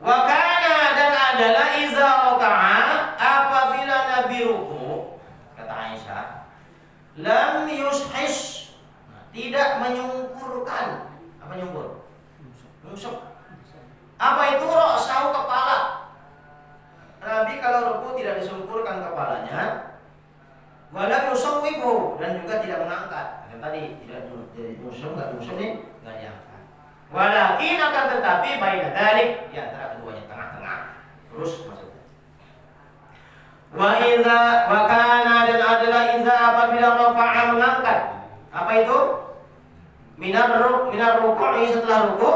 Wakana dan adalah iza roka'a, apabila Nabi ruku, kata Aisyah, lam yushis, tidak menyungkurkan. Apa nyungkur? Nusuk. Apa itu ra'sahu, kepala? Nabi kalau ruku tidak disungkurkan kepalanya, wala yusawwibu, dan juga tidak mengangkat. Yang tadi tidak nusuk, nggak nusuk nih, nggak diangkat. Walakin akan tetapi baina dzalik, di antara keduanya, tengah-tengah. Terus maksudnya. Wa kana, dan adalah iza apabila rafa'a, mengangkat. Apa itu? Minar ruku'i, setelah ruku,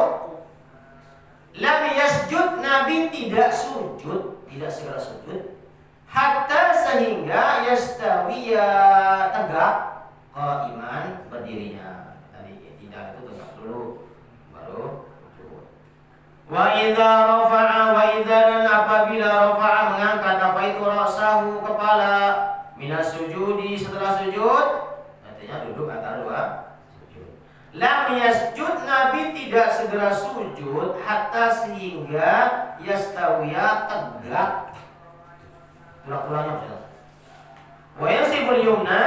lam yasjud, Nabi tidak sujud, tidak segera sujud, hatta sehingga yastawiya, tegak, qaiman, berdirinya. Tadi tidak itu tegak dulu, baru sujud. Wa idza rafa'a, wa idza, dan apabila rafa'a, mengangkat. Apa itu? Ra'sahu, kepala, minas sujudi, setelah sujud, artinya duduk antara dua sujud. Lam yasjud, Nabi tidak segera sujud, hatta sehingga yastawiya, tegak tulang-tulangnya maksudnya. Wa yansibul yumna,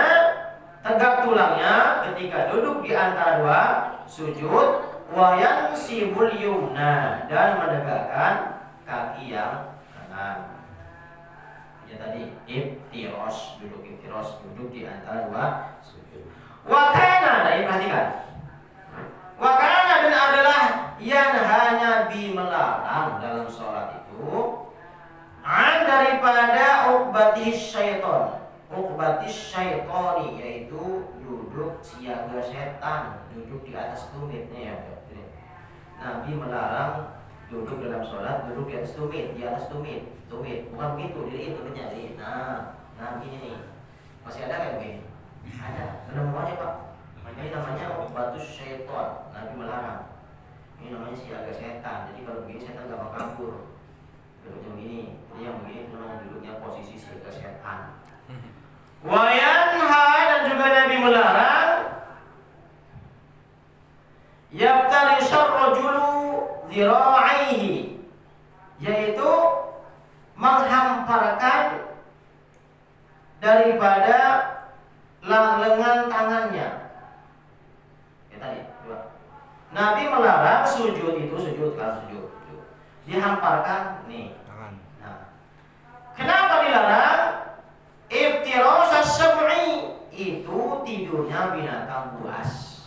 tegak tulangnya ketika duduk di antara dua sujud. Wa yansibul yumna, dan menegakkan kaki yang kanan. Ya tadi iftiros, duduk iftiros, duduk di antara dua sujud. Wa kana, dan perhatikan. Wa kana, dan adalah yanha, Nabi melarang dalam sholat itu, an, daripada uqbatis syaiton. Uqbatis syaitoni, yaitu duduk siaga setan, duduk di atas tumitnya ya. Nabi melarang duduk dalam sholat, duduk di atas tumit, bukan begitu, diri itu menjadi. Nabi ini masih ada kayak begini? Ada, penemuannya Pak. Ini namanya uqbatus syaiton, Nabi melarang. Ini namanya siaga setan. Jadi kalau begini setan gak mau kabur. Duduknya begini, jadi yang begini itu namanya duduknya posisi siaga setan. Wa yanha, dan juga Nabi melarang, yaftarishar rajulu dhira'ihi, yaitu menghamparkan daripada lengan tangannya. Ya tadi dua. Nabi melarang sujud itu, sujud dihamparkan nih. Nah, kenapa dilarang? Iftirasas sab'i, itu tidurnya binatang buas.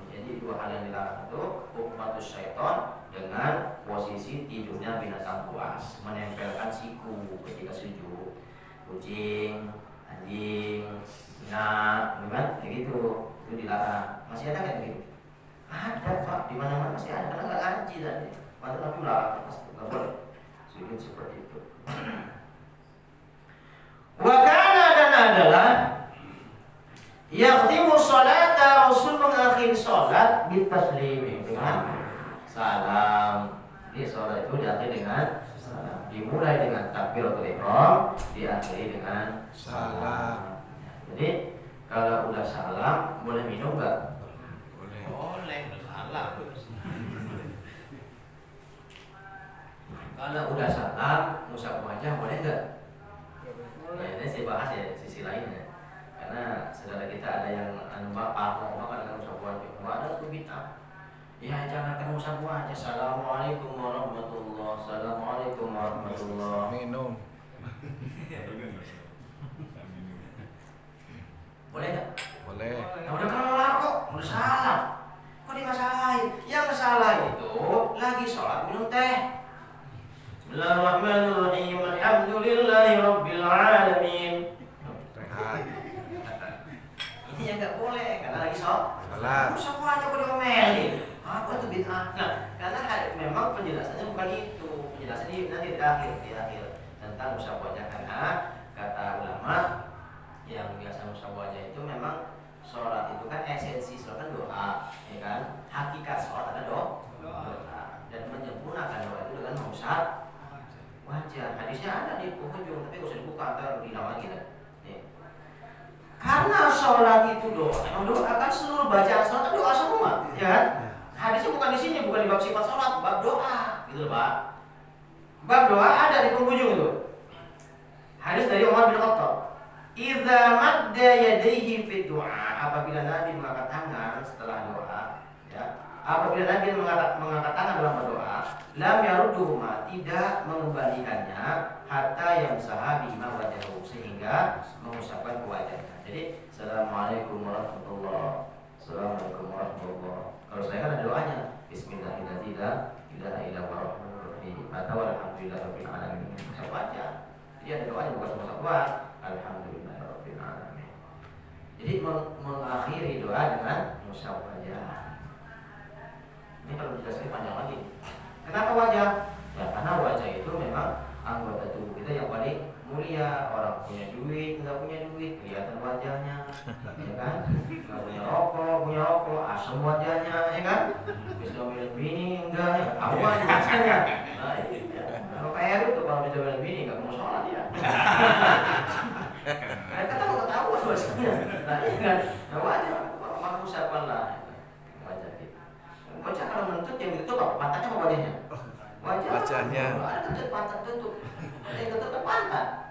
Jadi dua hal yang dilarang itu, uqbatus syaiton dengan posisi tidurnya binatang buas, menempelkan siku ketika sujud. Kucing, anjing, singa, kan? Kayak gitu. Itu dilarang. Masih ada kan gitu? Ada Pak, di mana-mana masih ada, karena nggak ngaji tadi. Padahal Nabi melarang, nggak boleh sujud seperti itu. Wakana, dan adalah yakhtimu sholata, Rasul mengakhiri sholat bitaslimi, dengan salam. Jadi sholat itu diakhiri dengan salam. Dimulai dengan takbiratul ihram, diakhiri dengan salam. Jadi kalau udah salam boleh minum nggak? Boleh, salam. Kalau udah salam, musab wajah boleh nggak? Ya, ini saya bahas ya sisi lainnya. Karena saudara kita ada yang parno dengan musab wajah, ada itu bid'ah. Ya jangan ketemu sapu aja. Assalamualaikum warahmatullah. Assalamualaikum warahmatullah. Minum. Boleh nggak? Boleh. Nah, udah kelar kok, udah salah. Kok dimasalahin? Yang salah itu lagi sholat minum teh. Bismillahirrahmanirrahim. Alhamdulillahi rabbil alamin. Rehat. Ini yang nggak boleh karena lagi sholat. Salah. Terus aku aja kok diomelin. Apa itu bid'ah? Nah, karena memang penjelasannya bukan itu. Penjelasannya nanti di akhir tentang musab wajah, karena kata ulama yang biasa musab wajah itu memang sholat itu kan esensi sholat kan doa, ya kan? Hakikat sholat ada doa. Dan menyempurnakan doa itu dengan mengusap wajah. Hadisnya ada di penghujung, tapi gak usah dibuka, ntar hilang lagi kan. Karena sholat itu doa, doa kan seluruh bacaan sholat kan doa semua, ya kan? Hadisnya bukan di sini, bukan di bab sifat sholat, bab doa, gitu loh Pak. Bab doa ada di penghujung itu. Hadis dari Umar bin Khattab. Idza madda yadayhi fi du'a, apabila Nabi mengangkat tangan setelah doa, ya. Apabila Nabi mengangkat tangan dalam berdoa, lam yarudduhuma, tidak mengembalikannya hatta yamsaha bima wajhahu, sehingga mengusapkan wajahnya. Jadi, assalamualaikum warahmatullah. Assalamualaikum warahmatullah. Kalau saya kan ada doanya, Bismillahirrahmanirrahim. Atau alhamdulillahirabbil alamin. Usap wajah. Jadi ada doanya bukan semua wajah. Alhamdulillahirabbil alamin. Jadi mengakhiri doa dengan usap wajah. Ini kalau dijelaskan panjang lagi. Kenapa wajah? Ya karena wajah itu memang anggota tubuh kita yang paling mulia. Orang punya duit, nggak punya duit, kelihatan wajahnya, ya kan? Nggak punya rokok, asam wajahnya, ya kan? Bisa milih bini, enggak, ya tahu aja wajahnya. Nah, ya. Kalau kayak itu kalau bisa milih bini, nggak mau sholat ya. Mereka tahu ketahuan wajahnya. Nah, iya kan? Nah, wajah, maka usahakanlah wajah kita. Wajah kalau menuntut yang itu apa? Pantatnya apa wajahnya? Wajahnya. Ada tutup pantat tutup. Yang tutup ke pantat.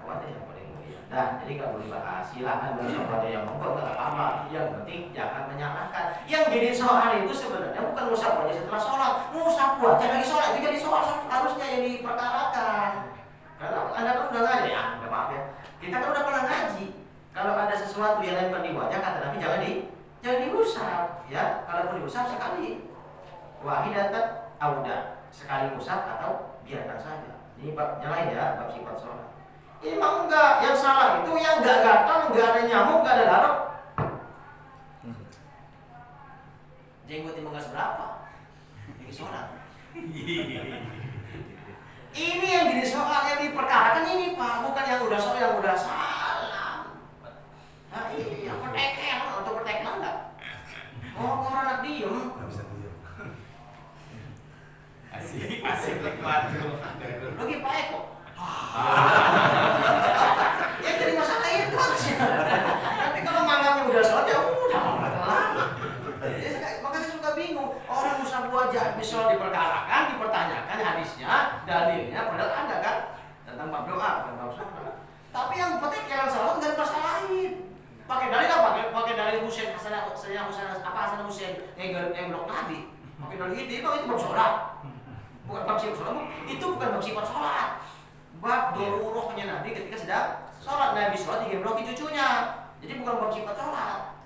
Wajah yang paling mulia. Nah, jadi nggak boleh bahas. Silakan berusaha wajah yang monggo nggak apa-apa. Yang penting jangan menyalahkan. Yang jadi soal itu sebenarnya bukan ngusap wajah setelah sholat. Ngusap wajah lagi sholat itu jadi soal harusnya yang diperkarakan. Karena Anda kan udah ngaji ya, nggak maaf ya. Kita kan udah pernah ngaji. Kalau ada sesuatu yang nempel di wajah, kata Nabi jangan diusap, ya. Kalaupun diusap sekali, wahidatan auda, sekali usap atau biarkan saja. Ini babnya lain ya, bab sifat sholat. Ini memang enggak, yang salah itu yang enggak gatal, enggak ada nyamuk, enggak ada larut. Jenggot emang enggak seberapa, ini sholat. Ini yang jadi soal, yang diperkarakan ini Pak, bukan yang udah soal, yang udah salah. Nah ini yang pertekelan, atau pertekelan enggak? Oh, kalau anak diem. Asik lebat. Lagi Pak Eko. Ya jadi masalah itu harusnya. Tapi kalau malamnya udah sholat ya udah kelar. Makanya saya suka bingung. Orang musab wajah bisa diperkarakan, dipertanyakan hadisnya, dalilnya, padahal ada kan tentang bab doa, bukan bab sholat. Tapi yang petekelan sholat nggak dimasalahin. Pakai dalil apa? Pakai dalil Husain Hasan Husain yang blok tadi. Pakai dalil itu bab sholat. Bukan bab sifat sholat, itu bukan bab sifat sholat. Bab dorurohnya Nabi ketika sedang sholat, Nabi sholat digemblokki cucunya. Jadi bukan bab sifat sholat,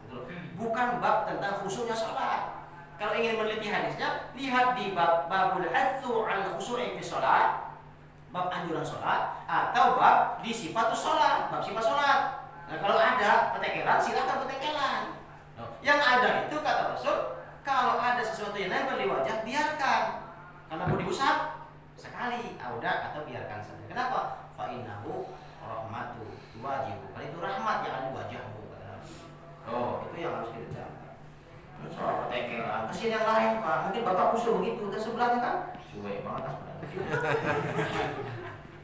bukan bab tentang khusyuknya sholat. Kalau ingin meneliti hadisnya, lihat di babul hatsu al khusyu'i fi sholat, bab anjuran sholat, atau bab di sifatus sholat, bab sifat sholat. Nah kalau ada petekelan, silakan petekelan. Yang ada itu kata Rasul, kalau ada sesuatu yang nempel di wajah, biarkan. Karena mau diusap sekali, auda atau biarkan saja. Kenapa? Fa innahu rahmatu wajib. Karena itu rahmat yang ada di wajahmu. Oh, itu yang harus kita jaga. Soal pertekelan, kasihan yang lain Pak. Mungkin Bapak khusyuk begitu, dan sebelahnya kan cuek banget kan.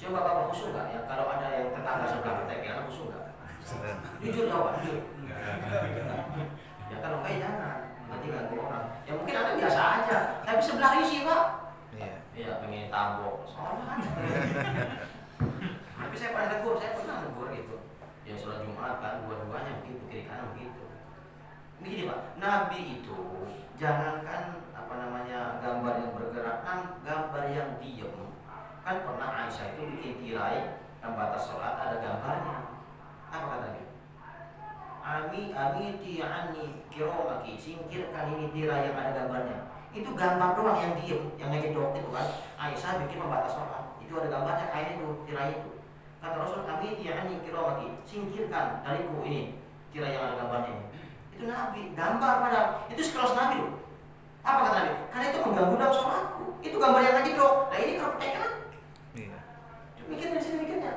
Coba Bapak khusyuk nggak? Ya kalau ada yang tetangga sebelah pertekelan khusyuk nggak? Jujur jawab, jujur. Ya kalau kayak jangan, nanti ganggu orang. Ya mungkin Anda biasa aja, tapi sebelah isi Pak. Iya, pengen tabok sholat. Tapi saya pernah negur gitu. Ya sholat Jumat kan, dua-duanya begitu, kiri kanan begitu. Begini Pak, Nabi itu jangankan apa namanya gambar yang bergerak, gambar yang diem. Kan pernah Aisyah itu bikin tirai pembatas sholat ada gambarnya. Apa kata dia? Amiti anni kiromaki, singkirkan ini tirai yang ada gambarnya. Itu gambar doang yang diem, yang ngedok itu kan. Aisyah bikin pembatas sholat, itu ada gambarnya kain itu, tirai itu. Kata Rasul, amiti anni kiromaki, singkirkan dariku ini tirai yang ada gambarnya ini. Itu Nabi, gambar padahal itu sekelas Nabi loh. Apa kata Nabi? Karena itu mengganggu dalam sholatku. Itu gambar yang lagi dok. Nah ini kalau percaya Iya. mikir di sini mikirnya.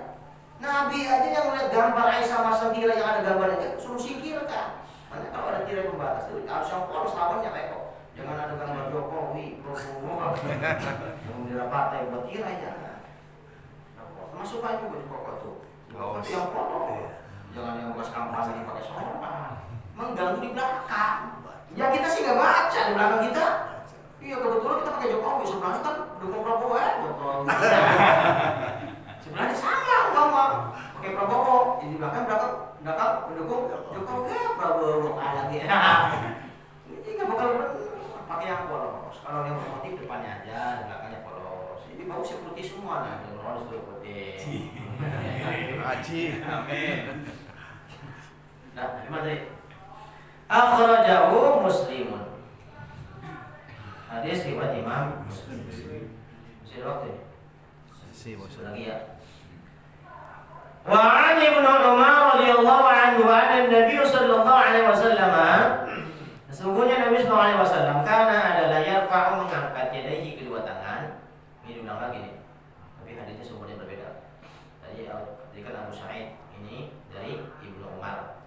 Nabi aja yang melihat gambar Aisyah masang tirai yang ada gambarnya, suruh singkirkan. Makanya kalau ada tirai pembatas itu harus yang polos lawannya kayak kok. Jangan ada gambar Jokowi, Prabowo, yang bendera partai buat tirai jangan. Termasuk aja baju koko tuh. Tapi yang foto, jangan yang bekas kampanye pakai sholat. Mengganggu di belakang. Ya kita sih nggak baca di belakang kita. Iya kebetulan kita pakai Jokowi, sebelahnya kan dukung Prabowo ya Jokowi. Sebelahnya sama agama pakai Prabowo, di belakang mendukung Jokowi ya Prabowo lagi. Ini nggak bakal pakai yang polos. Kalau yang motif depannya aja, di belakangnya polos. Ini mau putih semua nah, dengan harus putih. Haji. Amin. Nah, gimana tadi? Akhrajahu Muslimun. Hadis riwayat Imam Muslim. Masih ada waktu ya? Si bos. Lagi ya. Wa 'an Ibnu Umar radhiyallahu anhu anna Nabi sallallahu alaihi wasallam sesungguhnya Nabi sallallahu alaihi wasallam karena adalah yarfa'u mengangkat yadayhi kedua tangan. Ini diulang lagi nih. Tapi hadisnya sumbernya berbeda. Tadi kan Abu Sa'id, ini dari Ibnu Umar.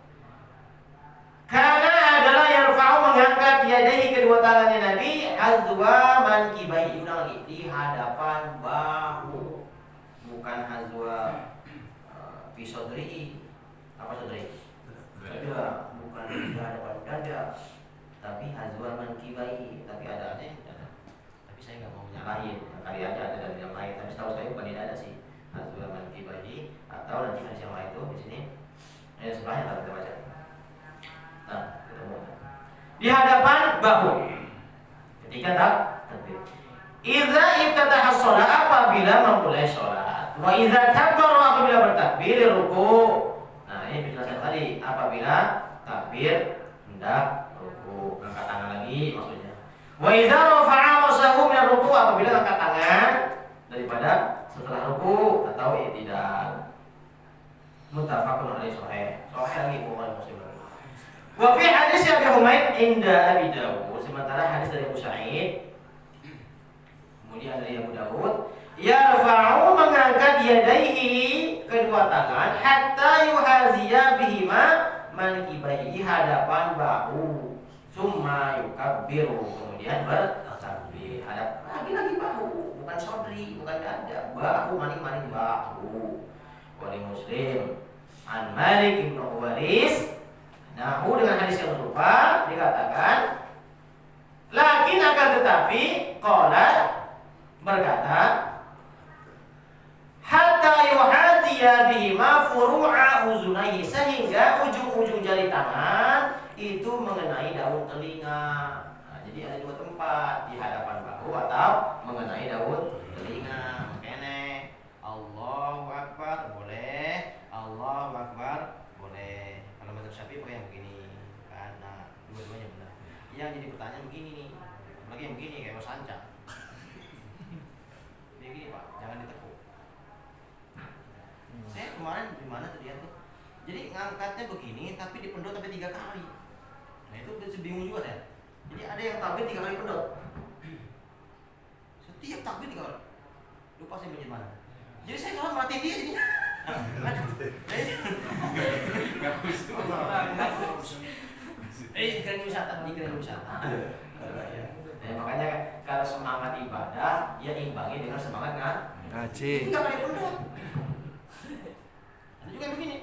Karena adalah yarfa'u mengangkat yadayhi kedua tangannya Nabi hazwa mankibai, diulang lagi, di hadapan bahu, bukan hazwa fi sadrihi. Apa sadrihi? Dada, bukan di hadapan dada, tapi hazwa mankibai, tapi ada dada. Tapi saya nggak mau nyalahin, kali aja ada dari yang lain, tapi setahu saya bukan di dada sih, hazwa mankibai, atau nanti hadis yang lain itu di sini. Sebelahnya kalau kita baca. Nah, ketemu. Di hadapan bahu. Ketika takbir. Idza iftataha shalah, apabila memulai salat. Wa idza kabbara, apabila bertakbir ruku. Nah, ini penjelasan tadi, apabila takbir hendak ruku, angkat tangan lagi maksudnya. Wa idza rafa'a rasahu min ruku, apabila angkat tangan daripada setelah ruku atau i'tidal. Muttafaqun alaihi sahih. Sahih lagi Bukhari Muslim. Wa fi hadis Abi Humaid inda Abi Dawud, sementara hadis dari Abu Sa'id kemudian dari Abu Dawud, yarfa'u mengangkat yadaihi kedua tangan hatta yuhaziya bihima mankibaihi hadapan bahu, summa yukabbiru, kemudian bertakbir hadap lagi bahu, bukan sodri, bukan dada, bahu, maning-maning bahu. Wali Muslim an Malik ibn Uwaris. Nah, dengan hadis yang serupa dikatakan, lakin akan tetapi qala berkata, hatta yuhadiya bihima furu'a uzunaihi, sehingga ujung-ujung jari tangan itu mengenai daun telinga. Nah, jadi ada dua tempat, di hadapan bahu atau mengenai daun telinga. Makanya Allahu Akbar boleh, Allahu Akbar boleh. Kalau mazhab Syafi'i pakai yang begini, karena dua-duanya benar. Yang jadi pertanyaan begini nih, apalagi yang begini kayak Mas Anca. Begini Pak, jangan ditekuk. Saya kemarin di mana tuh dia tuh? Jadi ngangkatnya begini, tapi dipendot sampai 3 kali. Nah itu bingung juga saya. Jadi ada yang takbir 3 kali pendot. Setiap takbir 3 kali. Lupa saya menjadi mana. Jadi saya kalau mati dia jadi. Keren wisata, keren wisata. Ya, makanya kalau semangat ibadah, ya imbangi dengan semangat Ngaji. Ini nggak kali pendot. Ada juga yang begini.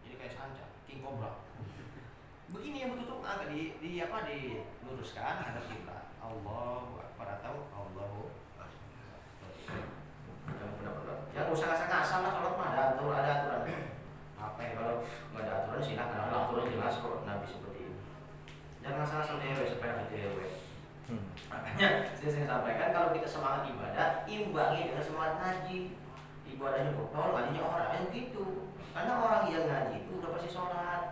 Jadi kayak sanca, king cobra. Begini yang betul-betul agak diluruskan hadap kiblat. Allahu Akbar atau Allahu Akbar. Yang usah ngasal lah, sholat mah ada aturan. Apa ya kalau nggak ada aturan silakan, kalau aturan jelas kok Nabi seperti ini. Jangan asal-asal dewe supaya nanti dewe. Makanya saya sering sampaikan kalau kita semangat ibadah, imbangi dengan semangat ngaji. Ibadahnya betul, ngajinya orang yang gitu. Karena orang yang ngaji itu udah pasti sholat.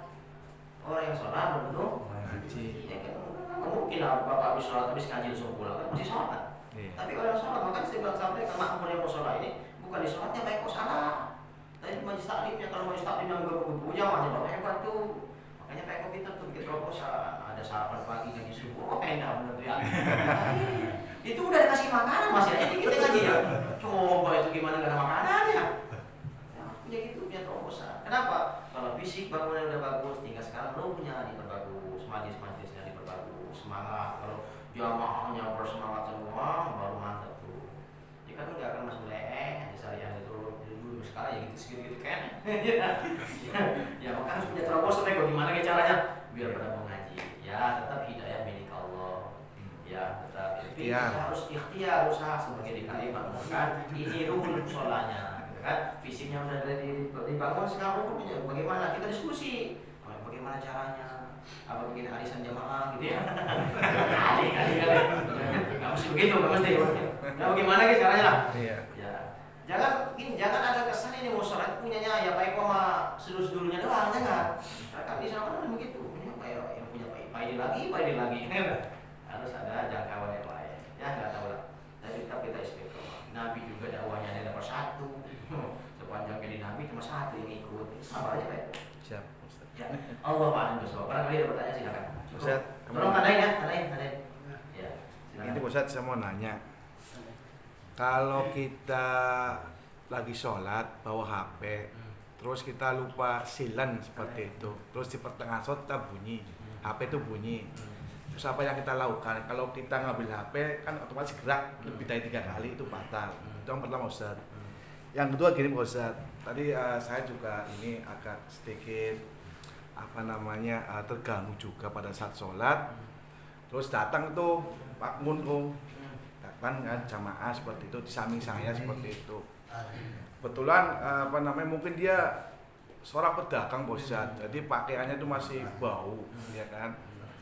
Orang yang sholat betul Ngaji. ya kan mungkin bapak habis sholat habis ngaji langsung pulang kan masih sholat. Iya. Tapi kalau yang sholat makanya saya bilang sampaikan makmum yang mau sholat ini bukan di sholatnya baik kok salah. Tadi majlis taklimnya kalau majlis taklim yang berkubu-kubunya makanya bapak hebat tuh. Makanya Pak Eko pintar tuh bikin proposal, ada sarapan pagi ngaji subuh, oh enak bener tuh ya. Itu udah dikasih makanan masih aja kita ngaji ya. Coba itu gimana gak ada makanannya? Ya punya gitu punya proposal. Kenapa? Kalau fisik bangunan udah bagus, tinggal sekarang ruhnya diperbagus, majlis-majlisnya diperbagus, semangat. Kalau jamaahnya bersemangat semua, baru mantap tuh. Ya kan nggak akan masuk leeh, syariah itu dulu sekarang ya gitu segitu kan. Ya maka harus punya terobosan Eko gimana caranya biar pada mau ngaji. Ya tetap hidayah milik Allah. Ya tetap. Tapi kita harus ikhtiar usaha sebagai DKI bangunkan ini rukun sholanya. Kan fisiknya udah dibangun sekarang rukunnya bagaimana kita diskusi bagaimana caranya apa bikin arisan jamaah gitu ya kali nggak mesti begitu nggak mesti nah bagaimana gitu caranya lah ya jangan ada kesan ini mau sholat punyanya ya Pak Eko sama sedulur-sedulurnya doang jangan kan di sana kan begitu ini Pak Eko yang punya Pak Edi lagi harus ada jangkauan yang lain ya nggak tahu lah tapi kita istiqomah Nabi juga dakwahnya ada nomor 1 sepanjang jadi Nabi cuma 1 yang ikut sabar aja Pak. Siap, Ustaz. Ya, Allah Ta'ala bersuara. Barangkali ada pertanyaan silakan. Ustaz, tolong tandain ya, tandain. Ya, silakan. Ini Ustaz saya mau nanya. Kalau kita lagi sholat bawa HP, terus kita lupa silan seperti itu, terus di pertengahan sholat kita bunyi, HP itu bunyi. Terus apa yang kita lakukan? Kalau kita ngambil HP kan otomatis gerak lebih dari 3 kali itu batal. Itu yang pertama Ustaz. Yang kedua gini Pak Ustaz, tadi saya juga ini agak sedikit terganggu juga pada saat sholat. Terus datang tuh Pak Mun datang kan jamaah seperti itu di samping saya seperti itu. Kebetulan mungkin dia seorang pedagang Pak Ustaz, jadi pakaiannya itu masih bau, ya kan.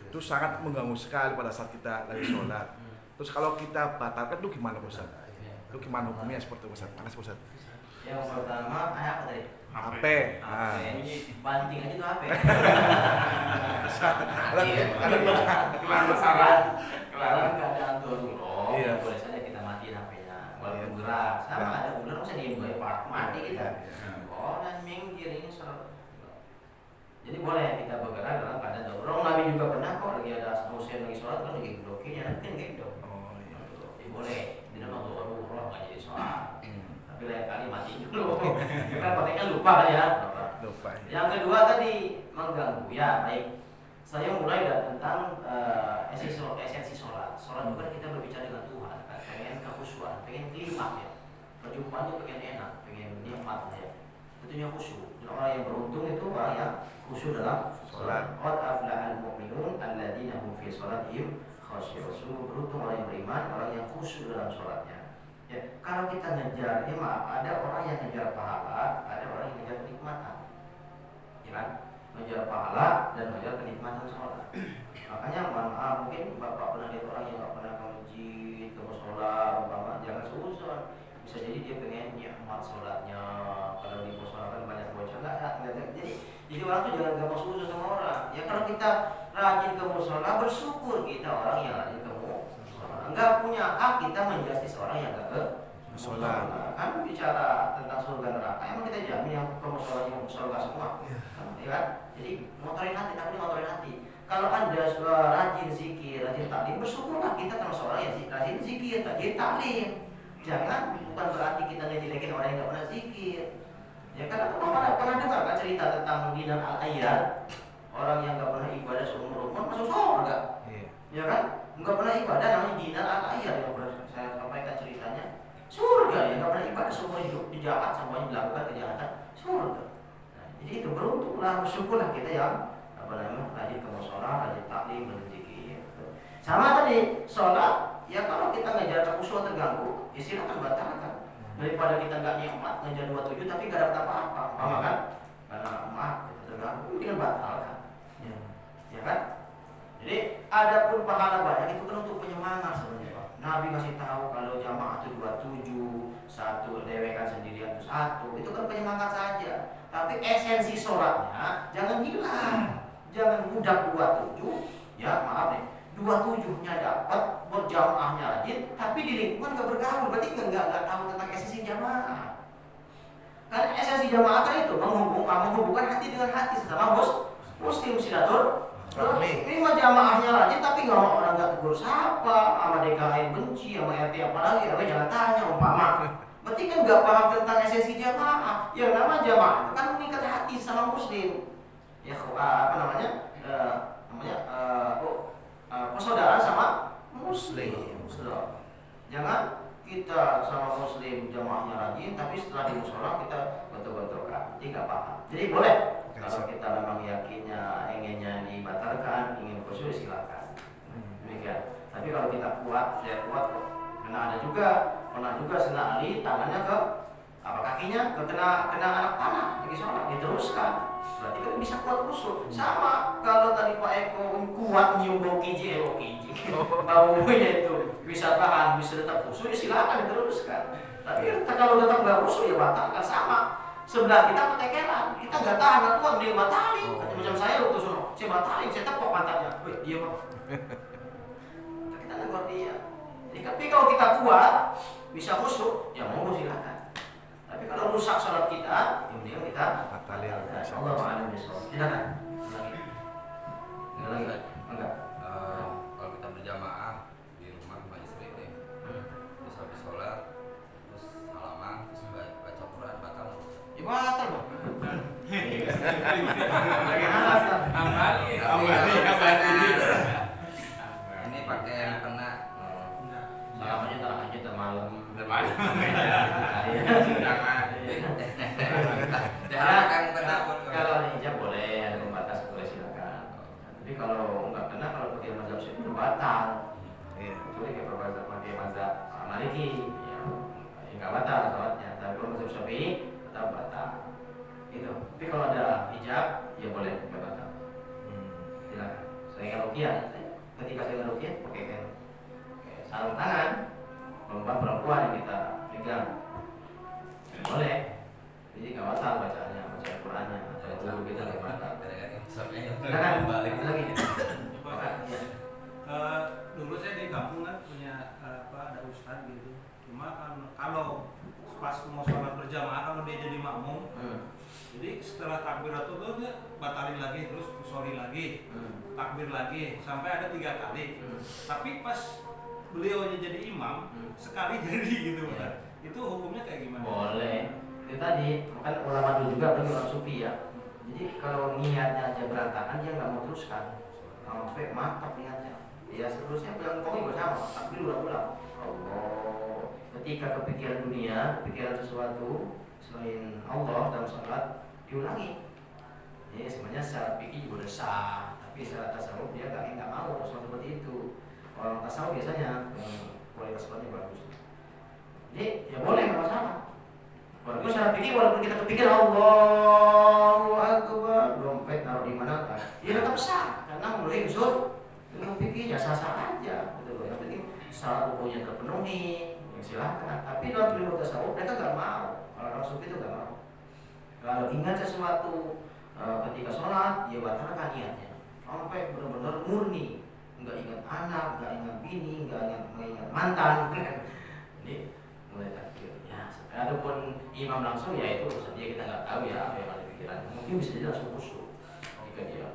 Itu sangat mengganggu sekali pada saat kita lagi sholat. Terus kalau kita batalkan itu gimana Pak Ustaz? Itu gimana hukumnya seperti itu Ustaz? Makasih Ustaz. Yang pertama apa tadi? HP. Banting aja tuh HP. Karena masalah. Kalau keadaan darurat, Iya. boleh saja kita matiin HP-nya. Walaupun gerak, sama ada ular masa diem gue mati kita. Dan minggir ini serem. Jadi boleh kita bergerak dalam keadaan darurat. Nabi juga pernah kok lagi ada musim lagi sholat kan lagi blokirnya nanti kan gitu. Jadi boleh. Tidak mau darurat nggak jadi sholat. Tapi lain kali matiin dulu. Kan konteksnya lupa kan ya. Lupa. Yang kedua tadi mengganggu. Ya baik. Saya mulai dari tentang esensi sholat. Sholat bukan kita berbicara dengan Tuhan, kan? Pengen kekhusyuan, pengen klimak ya. Perjumpaannya pengen enak, pengen nikmat ya. Tentunya khusyuk. Dan orang yang beruntung itu orang yang khusyuk dalam sholat. Qad aflahal mu'minun alladzina hum fi sholatihim khashi'un. Beruntung orang yang beriman, orang yang khusyuk dalam sholatnya. Ya, kalau kita ngejar, ada orang yang ngejar pahala, ada orang yang ngejar kenikmatan. Ya kan? Ngejar pahala dan ngejar kenikmatan sholat. Makanya mungkin Bapak pernah lihat orang yang nggak pernah ke masjid, ke musola, jangan susah. Bisa jadi dia pengen nikmat sholatnya. Kalau di musola kan banyak bocah nggak. Jadi orang tuh jangan gampang susah sama orang. Ya kalau kita rajin ke musola, bersyukur kita orang yang rajin ke musola. Enggak punya hak kita menjustis orang yang nggak ke musola. Kan bicara tentang surga neraka, emang kita jamin yang ke musola yang surga semua. Ya kan? Jadi motorin hati, tapi motorin hati. Kalau Anda rajin zikir, rajin taklim, bersyukurlah kita termasuk orang yang rajin zikir, rajin taklim. Jangan bukan berarti kita ngejelekin orang yang nggak pernah zikir. Ya kan pernah dengar kan cerita tentang Dinar al-Ayyad, orang yang nggak pernah ibadah seumur umur masuk surga. Ya kan? Nggak pernah ibadah namanya Dinar al-Ayyad yang pernah saya sampaikan ceritanya. Surga ya, nggak pernah ibadah seumur hidup, jahat semuanya dilakukan kejahatan, surga. Jadi itu beruntunglah, bersyukurlah kita yang rajin ke musola, rajin taklim, rajin zikir. Sama tadi sholat, ya kalau kita ngejar khusyuk terganggu, ya silakan batalkan. Daripada kita nggak nikmat ngejar 27 tapi nggak dapat apa-apa, paham kan? Karena maaf terganggu, tinggal batalkan. Ya. pahala banyak itu kan untuk penyemangat sebenarnya Pak. Nabi kasih tahu kalau jamaah itu 27, satu dewekan sendirian itu satu, itu kan penyemangat saja. Tapi esensi sholatnya jangan hilang, jangan mudah 27, ya maaf nih, 27-nya dapat, berjamaahnya rajin, tapi di lingkungan nggak bergaul, berarti nggak tahu tentang esensi jamaah. Karena esensi jamaah kan itu menghubungkan hati dengan hati sesama muslim silatur. Ini mah jamaahnya rajin tapi nggak mau orang nggak tegur sapa, sama DKI benci, sama RT apalagi, jangan tanya umpama. Berarti kan nggak paham tentang esensi jamaah. Yang nama jamaah itu kan mengikat hati sama muslim. Ya apa namanya? Persaudaraan sama muslim. Jangan kita sama muslim jamaahnya rajin, tapi setelah di musola kita gontok-gontokan. Jadi nggak paham. Jadi boleh. Kalau kita memang yakinnya inginnya dibatalkan, ingin khusyuk silakan. Demikian. Tapi kalau kita kuat, saya kuat kok. Karena ada juga, pernah juga Sayyidina Ali tangannya ke apa kakinya kena anak panah lagi sholat, diteruskan. Berarti kan bisa kuat khusyuk. Sama kalau tadi Pak Eko kuat nyium bau kiji, baunya itu bisa tahan, bisa tetap khusyuk, ya silakan diteruskan. Tapi kalau tetap nggak khusyuk ya batalkan. Sama sebelah kita petekeran, kita nggak tahan, nggak kuat, dia batalin. Macam saya waktu sono, saya batalin, saya tepok pantatnya. Wih, dia mah. Kita negor dia. Tapi kalau kita kuat, bisa khusyuk, ya mau silakan. Tapi kalau rusak sholat kita, kemudian kita batalin. Allah maafkan besok. Silakan. Lagi. Enggak. Kalau kita berjamaah di rumah sama istri nih, terus habis sholat, terus salaman, terus baca Quran, batal. Ya batal dong. Ini pakai yang kena. Salamannya tak aja termalam. Jangan kena. Kalau ada hijab boleh, ada pembatas boleh silakan. Tapi kalau enggak kena, kalau pakai mazhab Syafi'i itu batal. Boleh pakai mazhab Maliki, ya enggak batal sholatnya. Tapi kalau mazhab Syafi'i tetap batal. Gitu. Tapi kalau ada hijab, ya boleh enggak batal. Silakan. Saya ruqyah, ketika saya ruqyah pakai sarung tangan, perempuan yang kita pegang, boleh. Jadi nggak batal bacaannya, baca Al-Qurannya, baca guru kita nggak batal. Silakan balik lagi. Dulu saya di kampung kan punya ada ustadz gitu. Cuma kan kalau pas mau sholat berjamaah kalau dia jadi makmum, jadi setelah takbiratul tuh dia batalin lagi, terus sorry lagi, takbir lagi, sampai ada 3 kali. Tapi pas beliaunya jadi imam, sekali jadi gitu kan. Itu hukumnya kayak gimana? Boleh. Itu tadi, kan ulama dulu juga bagi orang sufi ya. Jadi kalau niatnya aja berantakan, dia nggak mau teruskan. Sampai mantap niatnya. Ya seterusnya bilang kau bersama, tapi ulang-ulang. Allah. Ketika kepikiran dunia, kepikiran sesuatu selain Allah dalam sholat, diulangi. Ya sebenarnya secara fikih juga udah sah, tapi secara tasawuf dia nggak mau sholat seperti itu. Orang tasawuf biasanya kualitas sholatnya bagus. Jadi ya boleh nggak masalah. Walaupun secara fikih, walaupun kita kepikir Allahu Akbar, dompet taruh di mana kan, dia tetap sah karena memenuhi unsur ilmu fikihnya sah-sah aja. Betul. Yang penting syarat hukumnya terpenuhi, ya silakan. Tapi dalam ilmu tasawuf mereka nggak mau. Kalau orang sufi itu nggak mau. Kalau ingat sesuatu ketika sholat, dia batalkan niatnya. Sampai benar-benar murni, nggak ingat anak, nggak ingat bini, nggak ingat mantan. Ini mulai takbir. Ya, adapun imam langsung ya itu urusan dia, kita nggak tahu ya apa yang ada di pikirannya. Mungkin bisa jadi langsung khusyuk jika dia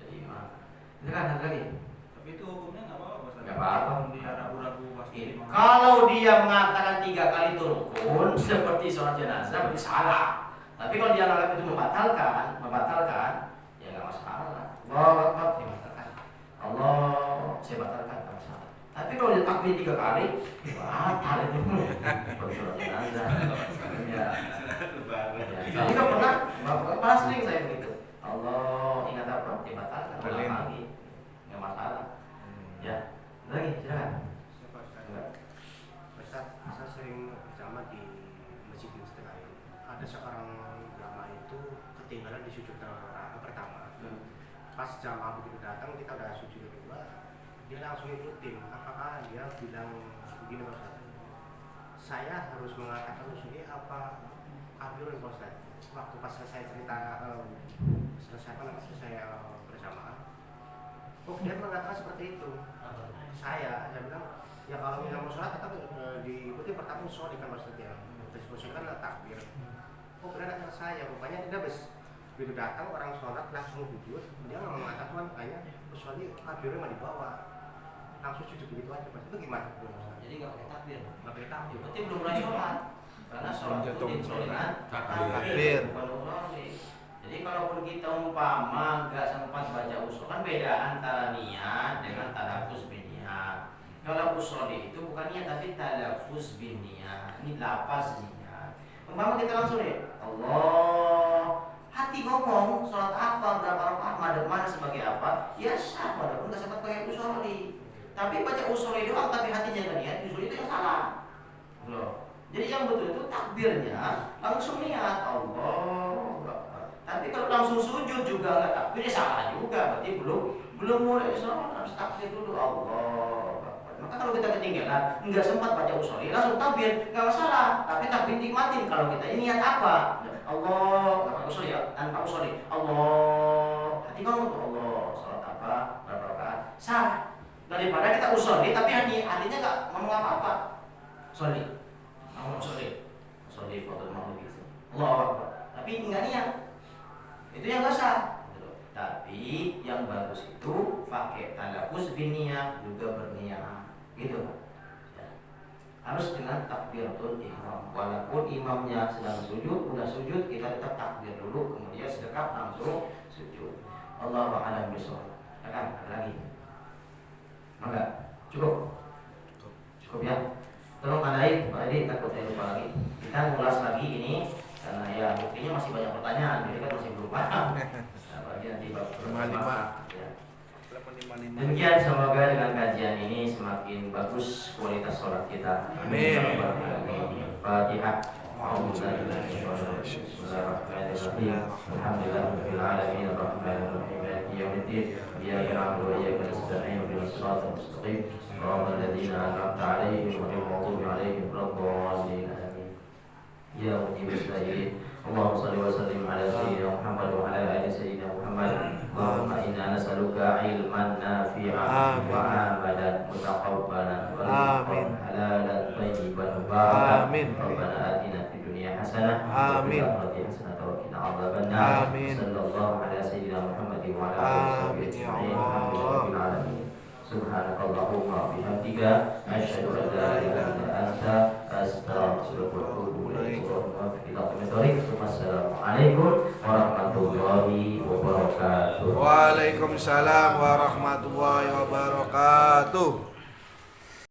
jadi imam. Itu kan ada lagi. Tapi itu hukumnya nggak apa-apa, Ustaz. Nggak apa-apa. Dia ragu-ragu pasti. Kalau dia mengatakan 3 kali itu rukun seperti sholat jenazah berarti salah. Tapi kalau dia anggap itu membatalkan, ya nggak masalah. Allah Akbar, dia batalkan. Allah, saya batalkan, nggak masalah. Tapi kalau dia takbir 3 kali, batal itu. Seperti sholat jenazah. Ya. Jadi kan pernah sering saya begitu. Allah ingat apa? Dia batalkan. Ulang lagi, nggak masalah. Ya, lagi silakan. Ustaz, saya sering berjamaah di masjid Istiqlal. Ada seorang ulama itu ketinggalan di sujud rakaat pertama. Pas jamaah begitu datang, kita udah sujud kedua, dia langsung ikutin. Apakah dia bilang begini Pak Ustaz, saya harus mengatakan usulnya apa kabur Pak Ustaz? Waktu pas selesai cerita selesai berjamaah, dia mengatakan seperti itu. Saya bilang ya kalau kita mau sholat tetap diikuti pertama sholat kan Pak Ustaz ya. Disebutkan kan takbir. Benar saya rupanya tidak begitu datang orang sholat langsung sujud, dia nggak mengatakan makanya kecuali kabirnya mah dibawa langsung sujud begitu aja Pak. Itu gimana? Jadi nggak pakai takbir. Nggak pakai takbir. Berarti belum pernah sholat. Karena sholat itu dimulai dengan Takbir. bukan usolli. Jadi kalaupun kita umpama nggak sempat baca usul, kan beda antara niat dengan talafuz bin niat. Kalau usolli itu bukan niat tapi talafuz bin niat. Ini lafaz niat. Umpama kita langsung ya Allah, hati ngomong sholat apa, berapa rakaat, madhab mana sebagai apa, ya sah walaupun nggak sempat pakai usolli. Tapi baca usolli doang tapi hatinya nggak niat, justru itu yang salah. Loh. Jadi yang betul itu takbirnya langsung niat Allah. Tapi kalau langsung sujud juga nggak takbir, ya salah juga. Berarti belum mulai sholat harus takbir dulu Allah. Maka kalau kita ketinggalan, nggak sempat baca usolli, langsung takbir, nggak masalah. Tapi takbir nikmatin kalau kita ini niat apa? Allah, nggak pakai usolli ya, tanpa usolli. Allah, hati kamu tuh Allah, sholat apa, berapa rakaat, sah. Daripada kita usolli, tapi hatinya nggak ngomong apa-apa. Usolli, ngomong usolli foto maghrib gitu. Allah Akbar. Tapi nggak niat, itu yang nggak sah. Tapi yang bagus itu pakai talafuz bin niat, juga berniat, gitu ya. Harus dengan takbiratul ihram. Walaupun imamnya sedang sujud, udah sujud kita tetap takbir dulu, kemudian sedekap langsung sujud. Allahu a'lam bishawab. Ada lagi? Enggak? Cukup ya. Tolong tandai, Pak Edi, takut saya lupa lagi. Kita ngulas lagi ini karena ya buktinya masih banyak pertanyaan, jadi kan masih belum paham. Nanti demikian, semoga dengan kajian ini semakin bagus kualitas sholat kita. Amin. Fatihah. Bismillahirrahmanirrahim. Alhamdulillahirabbil alamin arrahmanirrahim maliki yaumiddin. Iyyaka na'budu wa iyyaka nasta'in ihdinas siratal mustaqim. Shiratal ladzina an'amta 'alaihim ghairil maghdubi 'alaihim waladdallin. Amin. Ya mujibus sa'ilin. Allahumma shalli wa sallim ala sayyidina Muhammad wa ala ali sayyidina Muhammad. Allahumma inna nas'aluka ilman nafi'an wa amalan mutaqabbalan wa rizqan halalan thayyiban mubarakan. Rabbana atina fid dunya hasanah wa fil akhirati hasanah wa qina adzabannar. Sallallahu ala sayyidina Muhammad wa ala alihi ajma'in. Alhamdulillahil alamin. Subhanakallahumma wa bihamdika asyhadu an la ilaha illa anta astaghfiruka wa atubu ilaik. Wassalamualaikum warahmatullahi wabarakatuh. Waalaikumsalam warahmatullahi wabarakatuh.